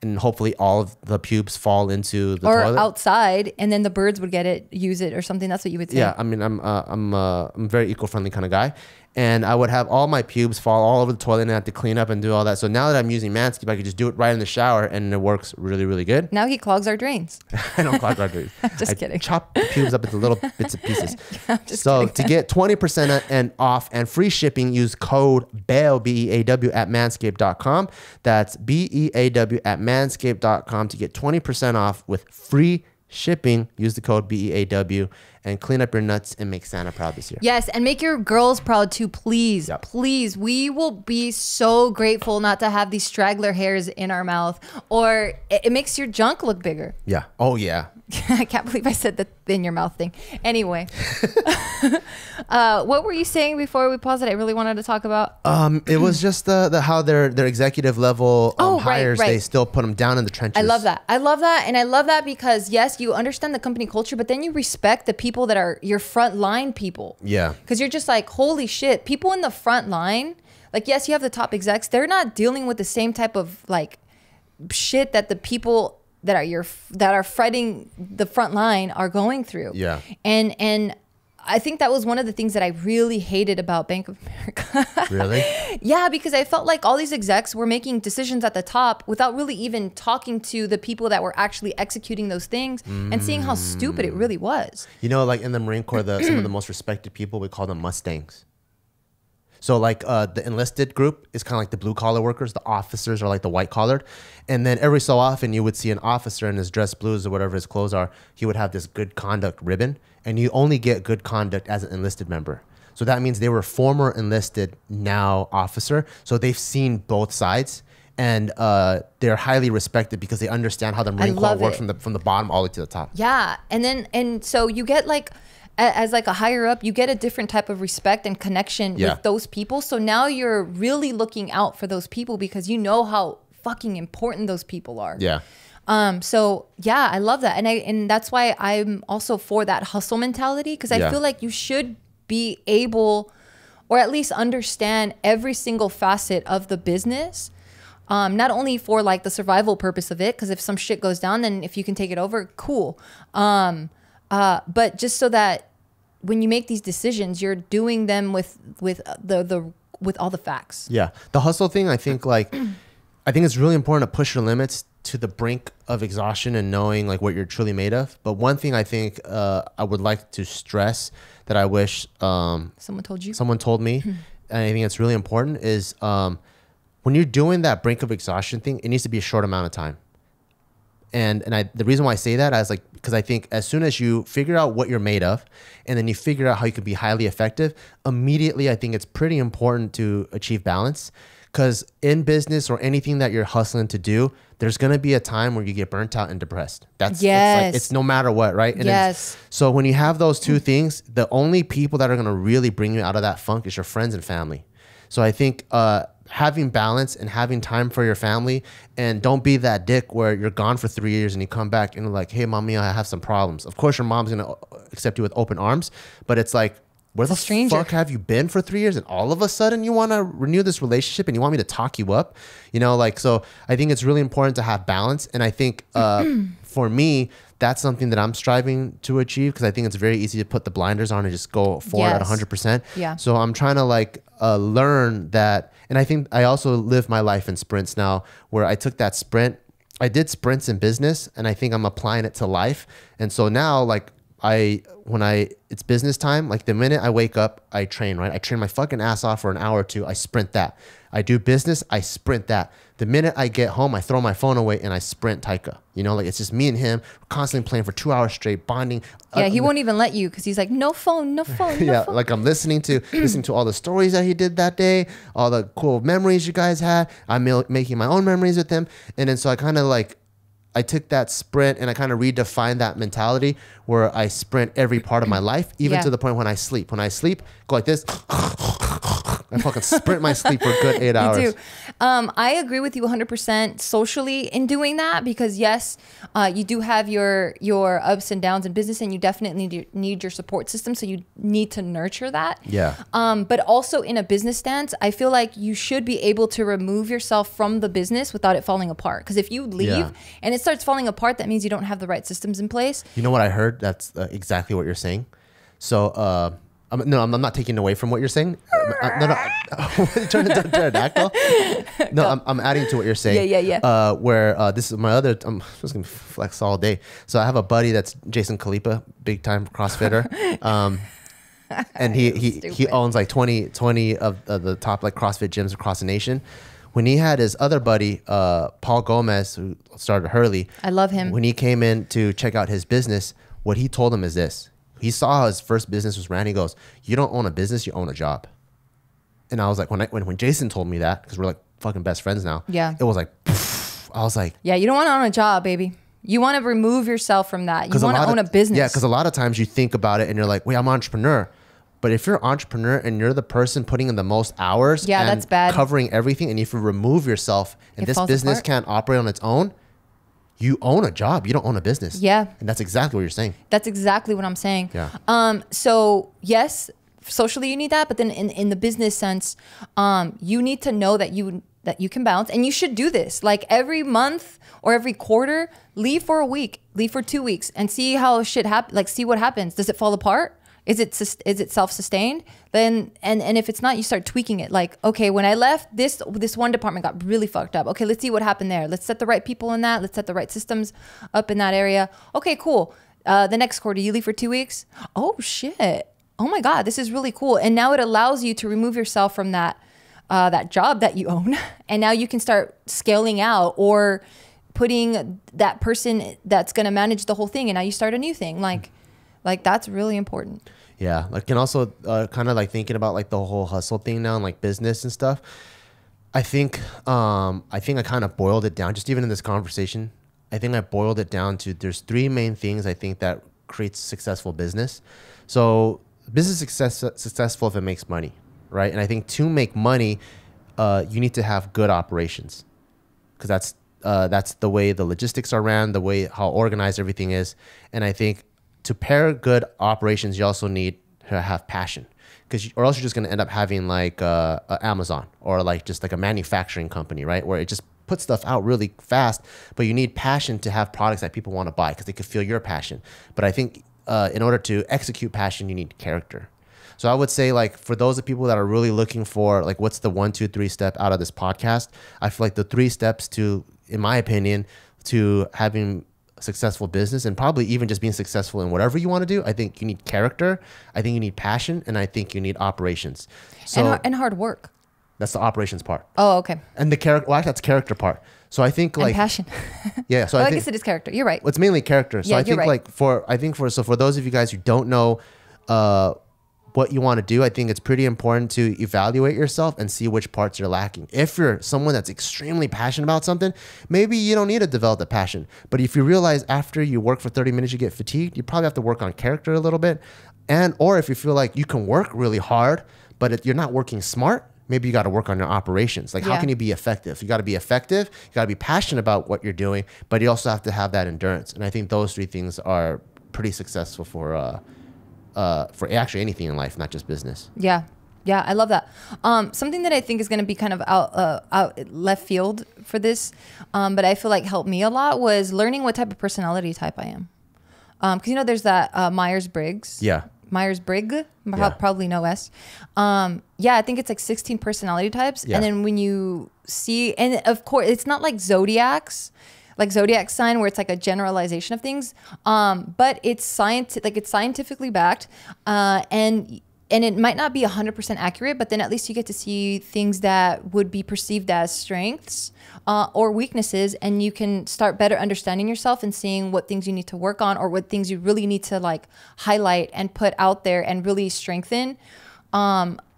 and hopefully all of the pubes fall into the or toilet. outside, and then the birds would get it, use it, or something. That's what you would say. Yeah, I mean, I'm a very eco-friendly kind of guy, and I would have all my pubes fall all over the toilet, and I have to clean up and do all that. So now that I'm using Manscaped, I could just do it right in the shower, and it works really, really good. Now he clogs our drains. I don't clog our drains. Just kidding. Chop the pubes up into little bits and pieces. I'm just So kidding. to get 20% and off and free shipping, use code BEAW, B-E-A-W, at manscaped.com. That's B-E-A-W at manscaped.com to get 20% off with free shipping. Use the code BEAW and clean up your nuts and make Santa proud this year. Yes, and make your girls proud too, please. Yep. Please. We will be so grateful not to have these straggler hairs in our mouth, or it makes your junk look bigger. Yeah. Oh, yeah. I can't believe I said the in your mouth thing. Anyway, what were you saying before we paused it? I really wanted to talk about. It was just the how their executive level Right, hires, right. they still put them down in the trenches. I love that. I love that. And I love that because, yes, you understand the company culture, but then you respect the people that are your frontline people. Yeah. Because you're just like, holy shit, people in the front line, like, yes, you have the top execs. They're not dealing with the same type of like shit that the people that are fretting the front line are going through. Yeah. And I think that was one of the things that I really hated about Bank of America. Really? Yeah, because I felt like all these execs were making decisions at the top without really even talking to the people that were actually executing those things and seeing how stupid it really was. You know, like in the Marine Corps, some of the most respected people, we call them Mustangs. So like the enlisted group is kind of like the blue collar workers. The officers are like the white collared. And then every so often you would see an officer in his dress blues or whatever his clothes are. He would have this good conduct ribbon. And you only get good conduct as an enlisted member. So that means they were former enlisted, now officer. So they've seen both sides. And they're highly respected because they understand how the Marine Corps works from the bottom all the way to the top. Yeah. And so you get like, as like a higher up, you get a different type of respect and connection with those people. So now you're really looking out for those people because you know how fucking important those people are. Yeah. So yeah, I love that. And that's why I'm also for that hustle mentality. Cause I feel like you should be able, or at least understand every single facet of the business. Not only for like the survival purpose of it. Cause if some shit goes down, then if you can take it over, cool. But just so that when you make these decisions, you're doing them with all the facts. Yeah. The hustle thing, I think it's really important to push your limits to the brink of exhaustion and knowing like what you're truly made of. But one thing I think I would like to stress that I wish someone told me, and I think it's really important is when you're doing that brink of exhaustion thing, it needs to be a short amount of time. And the reason why I say that is like, because I think as soon as you figure out what you're made of and then you figure out how you can be highly effective, immediately I think it's pretty important to achieve balance. Because in business or anything that you're hustling to do, there's going to be a time where you get burnt out and depressed. It's no matter what, right? And so when you have those two things, the only people that are going to really bring you out of that funk is your friends and family. So I think having balance and having time for your family, and don't be that dick where you're gone for 3 years and you come back and you're like, hey, mommy, I have some problems. Of course, your mom's going to accept you with open arms, but it's like, where the fuck have you been for 3 years? And all of a sudden you want to renew this relationship and you want me to talk you up, you know, like, so I think it's really important to have balance. And I think for me, that's something that I'm striving to achieve because I think it's very easy to put the blinders on and just go forward at 100%. Yeah. So I'm trying to like learn that. And I think I also live my life in sprints now where I took that sprint. I did sprints in business and I think I'm applying it to life. And so now like it's business time, like the minute I wake up, I train, right? I train my fucking ass off for an hour or two. I sprint that. I do business, I sprint that. The minute I get home, I throw my phone away and I sprint Taika. You know, like it's just me and him constantly playing for 2 hours straight, bonding. Yeah, he won't even let you because he's like, no phone, no phone. Yeah, like I'm listening to all the stories that he did that day, all the cool memories you guys had. I'm making my own memories with him. And then so I kind of like, I took that sprint and I kind of redefined that mentality where I sprint every part of my life, even to the point when I sleep. When I sleep, go like this, I fucking sprint my sleep for a good 8 hours. You do. I agree with you 100% socially in doing that, because yes, you do have your ups and downs in business, and you definitely need your support system. So you need to nurture that. Yeah. But also in a business stance, I feel like you should be able to remove yourself from the business without it falling apart. Because if you leave and it starts falling apart, that means you don't have the right systems in place. You know what I heard? That's exactly what you're saying. So, I'm not taking away from what you're saying. No. Turn into a pterodactyl. No, I'm adding to what you're saying. Yeah. Where this is my other. I'm just gonna flex all day. So I have a buddy that's Jason Khalipa, big time CrossFitter. And he owns like 20 of the top like CrossFit gyms across the nation. When he had his other buddy, Paul Gomez, who started Hurley. I love him. When he came in to check out his business, what he told him is this. He saw his first business was ran. He goes, "You don't own a business, you own a job." And I was like, when Jason told me that, because we're like fucking best friends now. Yeah. It was like, poof. I was like, yeah, you don't want to own a job, baby. You want to remove yourself from that. You want to own a business. Yeah, because a lot of times you think about it and you're like, wait, I'm an entrepreneur. But if you're an entrepreneur and you're the person putting in the most hours, yeah, and that's bad. Covering everything, and if you remove yourself and this business apart. Can't operate on its own, you own a job. You don't own a business. Yeah. And that's exactly what you're saying. That's exactly what I'm saying. Yeah. So yes, socially you need that, but then in the business sense, you need to know that you can bounce, and you should do this like every month or every quarter. Leave for a week, leave for 2 weeks, and see how shit happens. Like, see what happens. Does it fall apart? Is it self-sustained? Then and if it's not, you start tweaking it. Like, okay, when I left, this one department got really fucked up. Okay, let's see what happened there. Let's set the right people in that. Let's set the right systems up in that area. Okay, cool. The next quarter, you leave for 2 weeks. Oh shit. Oh my God, this is really cool. And now it allows you to remove yourself from that job that you own, and now you can start scaling out or putting that person that's going to manage the whole thing, and now you start a new thing. Like that's really important. Yeah, like, and also kind of like thinking about like the whole hustle thing now and like business and stuff. I think I kind of boiled it down, just even in this conversation. I think I boiled it down to there's 3 main things I think that creates successful business. So business successful if it makes money, right? And I think to make money, you need to have good operations, because that's the way the logistics are ran, the way how organized everything is. And I think to pair good operations, you also need to have passion, or else you're just going to end up having like Amazon or like just like a manufacturing company, right? Where it just puts stuff out really fast, but you need passion to have products that people want to buy because they could feel your passion. But I think in order to execute passion, you need character. So I would say, like, for those of people that are really looking for like what's the 1, 2, 3 step out of this podcast, I feel like the 3 steps to, in my opinion, to having successful business and probably even just being successful in whatever you want to do, I think you need character, I think you need passion, and I think you need operations. So and hard work. That's the operations part. Oh, okay. And the character, well, actually, that's character part. So I think like and passion. Yeah. So well, I guess it is character. You're right. It's mainly character. So yeah, I think right. like for those of you guys who don't know what you want to do, I think it's pretty important to evaluate yourself and see which parts you're lacking. If you're someone that's extremely passionate about something, maybe you don't need to develop the passion. But if you realize after you work for 30 minutes, you get fatigued, you probably have to work on character a little bit. Or if you feel like you can work really hard, but you're not working smart, maybe you got to work on your operations. Like, how can you be effective? You got to be effective. You got to be passionate about what you're doing, but you also have to have that endurance. And I think those 3 things are pretty successful for actually anything in life, not just business. Yeah. Yeah, I love that. Something that I think is going to be kind of out left field for this, but I feel like helped me a lot, was learning what type of personality type I am. Because, there's that Myers-Briggs. Yeah. Myers-Briggs, probably no S. Yeah, I think it's like 16 personality types. Yeah. And then when you see, and of course, it's not like zodiacs, like zodiac sign where it's like a generalization of things. But it's scientifically backed. And it might not be 100% accurate, but then at least you get to see things that would be perceived as strengths or weaknesses, and you can start better understanding yourself and seeing what things you need to work on or what things you really need to like highlight and put out there and really strengthen,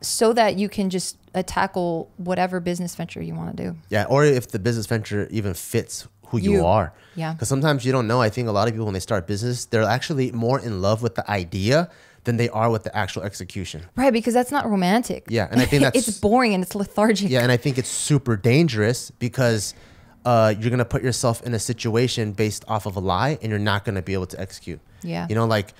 so that you can just tackle whatever business venture you want to do. Yeah, or if the business venture even fits who you are. Yeah. Because sometimes you don't know. I think a lot of people, when they start business, they're actually more in love with the idea than they are with the actual execution. Right, because that's not romantic. Yeah, and I think that's it's boring and it's lethargic. Yeah, and I think it's super dangerous because you're gonna put yourself in a situation based off of a lie, and you're not gonna be able to execute. Yeah, you know, like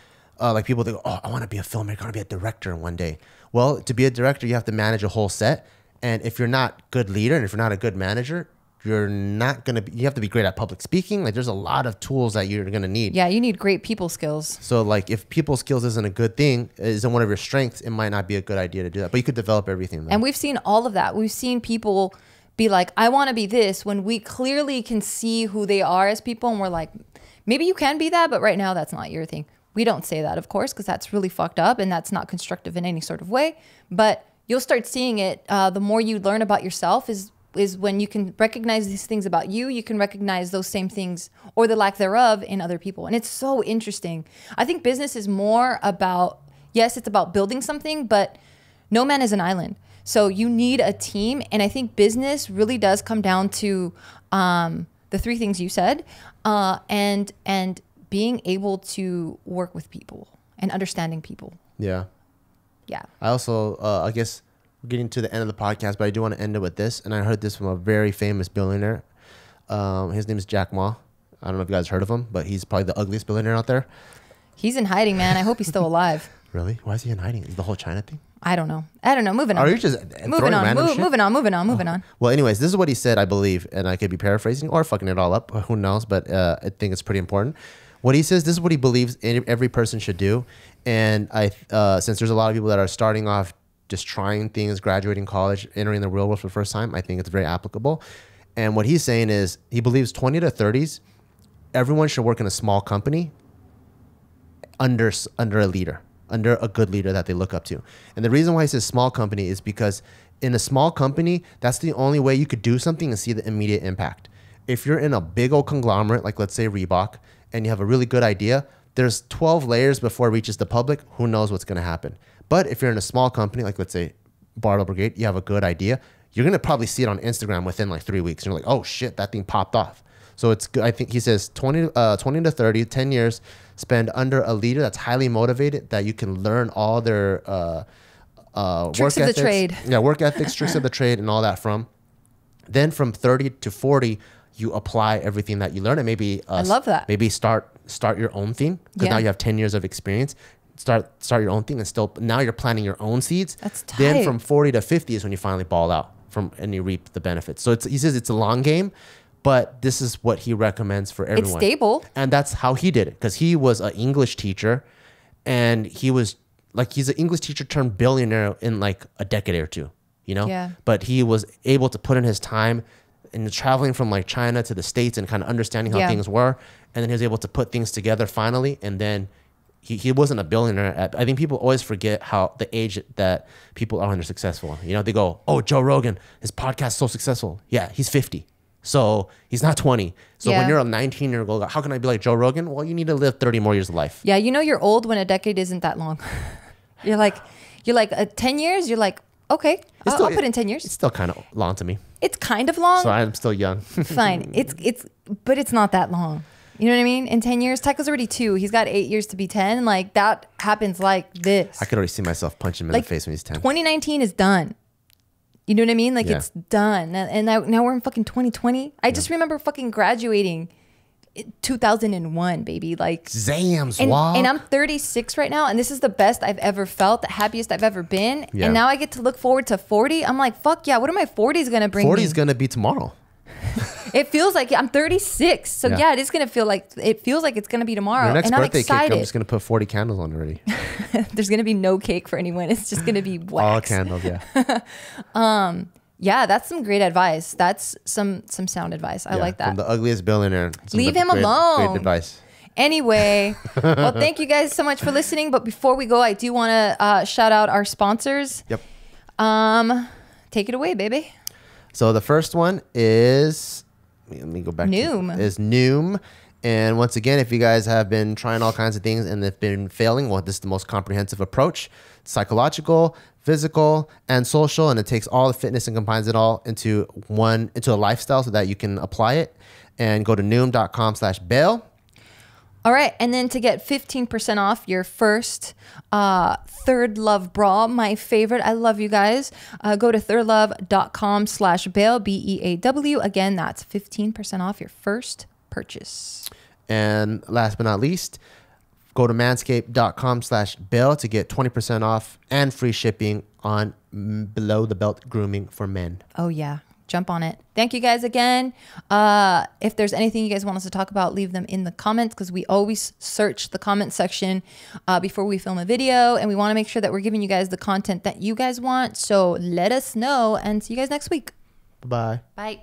people think, oh, I want to be a filmmaker, I want to be a director one day. Well, to be a director, you have to manage a whole set, and if you're not a good leader and if you're not a good manager, you're not gonna be. You have to be great at public speaking. Like, there's a lot of tools that you're gonna need. Yeah, you need great people skills. So, like, if people skills isn't a good thing, isn't one of your strengths, it might not be a good idea to do that. But you could develop everything. Though. And we've seen all of that. We've seen people be like, I want to be this, when we clearly can see who they are as people, and we're like, maybe you can be that, but right now that's not your thing. We don't say that, of course, because that's really fucked up and that's not constructive in any sort of way. But you'll start seeing it. The more you learn about yourself is when you can recognize these things about you. You can recognize those same things or the lack thereof in other people. And it's so interesting. I think business is more about, yes, it's about building something, but no man is an island. So you need a team. And I think business really does come down to the three things you said, and being able to work with people and understanding people. Yeah. Yeah. I also, I guess, we're getting to the end of the podcast, but I do want to end it with this. And I heard this from a very famous billionaire. His name is Jack Ma. I don't know if you guys heard of him, but he's probably the ugliest billionaire out there. He's in hiding, man. I hope he's still alive. Really? Why is he in hiding? Is the whole China thing? I don't know. Moving on. Are you just moving on? Moving on. Well, anyways, this is what he said, I believe, and I could be paraphrasing or fucking it all up. Who knows? But I think it's pretty important. What he says, this is what he believes every person should do. And since there's a lot of people that are starting off just trying things, graduating college, entering the real world for the first time, I think it's very applicable. And what he's saying is he believes 20 to 30s, everyone should work in a small company under a leader, under a good leader that they look up to. And the reason why he says small company is because in a small company, that's the only way you could do something and see the immediate impact. If you're in a big old conglomerate, like let's say Reebok, and you have a really good idea, there's 12 layers before it reaches the public. Who knows what's going to happen? But if you're in a small company, like let's say Barbell Brigade, you have a good idea, you're going to probably see it on Instagram within like 3 weeks. You're like, oh shit, that thing popped off. So it's good. I think he says 20 to 30, 10 years, spend under a leader that's highly motivated, that you can learn all their tricks of the trade. Yeah, work ethics, tricks of the trade, and all that from. Then from 30 to 40, you apply everything that you learn, and maybe I love that. Maybe start your own thing, because now you have 10 years of experience. Start your own thing, and still now you're planting your own seeds. That's tight. Then from 40 to 50 is when you finally ball out and you reap the benefits. So he says it's a long game, but this is what he recommends for everyone. It's stable. And that's how he did it, because he was an English teacher, and he's an English teacher turned billionaire in like a decade or two, you know? Yeah. But he was able to put in his time and traveling from like China to the States and kind of understanding how things were. And then he was able to put things together finally. And then he wasn't a billionaire. I think people always forget how the age that people are when they're successful. You know, they go, oh, Joe Rogan, his podcast is so successful. Yeah, he's 50. So he's not 20. So when you're a 19-year-old, how can I be like Joe Rogan? Well, you need to live 30 more years of life. Yeah, you know you're old when a decade isn't that long. you're like 10 years, you're like, okay, I'll put in 10 years. It's still kind of long to me. It's kind of long. So I'm still young. Fine. But it's not that long. You know what I mean? In 10 years, Tycho's already 2. He's got 8 years to be 10. Like, that happens like this. I could already see myself punching him in the face when he's 10. 2019 is done. You know what I mean? Like, it's done. And now we're in fucking 2020. I just remember fucking graduating in 2001, baby. Like, Zams, wow. And I'm 36 right now, and this is the best I've ever felt, the happiest I've ever been. Yeah. And now I get to look forward to 40. I'm like, fuck yeah, what are my 40s going to bring 40 is going to be tomorrow. It feels like I'm 36. So yeah, it feels like it's going to be tomorrow. Your next and I'm birthday excited. cake, I'm just going to put 40 candles on already. There's going to be no cake for anyone. It's just going to be wax. All candles, yeah. Yeah, that's some great advice. That's some sound advice. I like that. From the ugliest billionaire. Leave him alone. Great advice. Anyway, well, thank you guys so much for listening. But before we go, I do want to shout out our sponsors. Yep. Take it away, baby. So the first one is, let me go back. Noom. Is Noom. And once again, if you guys have been trying all kinds of things and they've been failing, well, this is the most comprehensive approach. Psychological, physical, and social. And it takes all the fitness and combines it all into a lifestyle so that you can apply it. And go to noom.com/bail. All right. And then to get 15% off your first Third Love bra, my favorite. I love you guys. Go to thirdlove.com/Beaw, BEAW. Again, that's 15% off your first purchase. And last but not least, go to manscaped.com/Beaw to get 20% off and free shipping on below the belt grooming for men. Oh, yeah. Jump on it. Thank you guys again. If there's anything you guys want us to talk about, leave them in the comments because we always search the comment section before we film a video. And we want to make sure that we're giving you guys the content that you guys want. So let us know and see you guys next week. Bye-bye. Bye.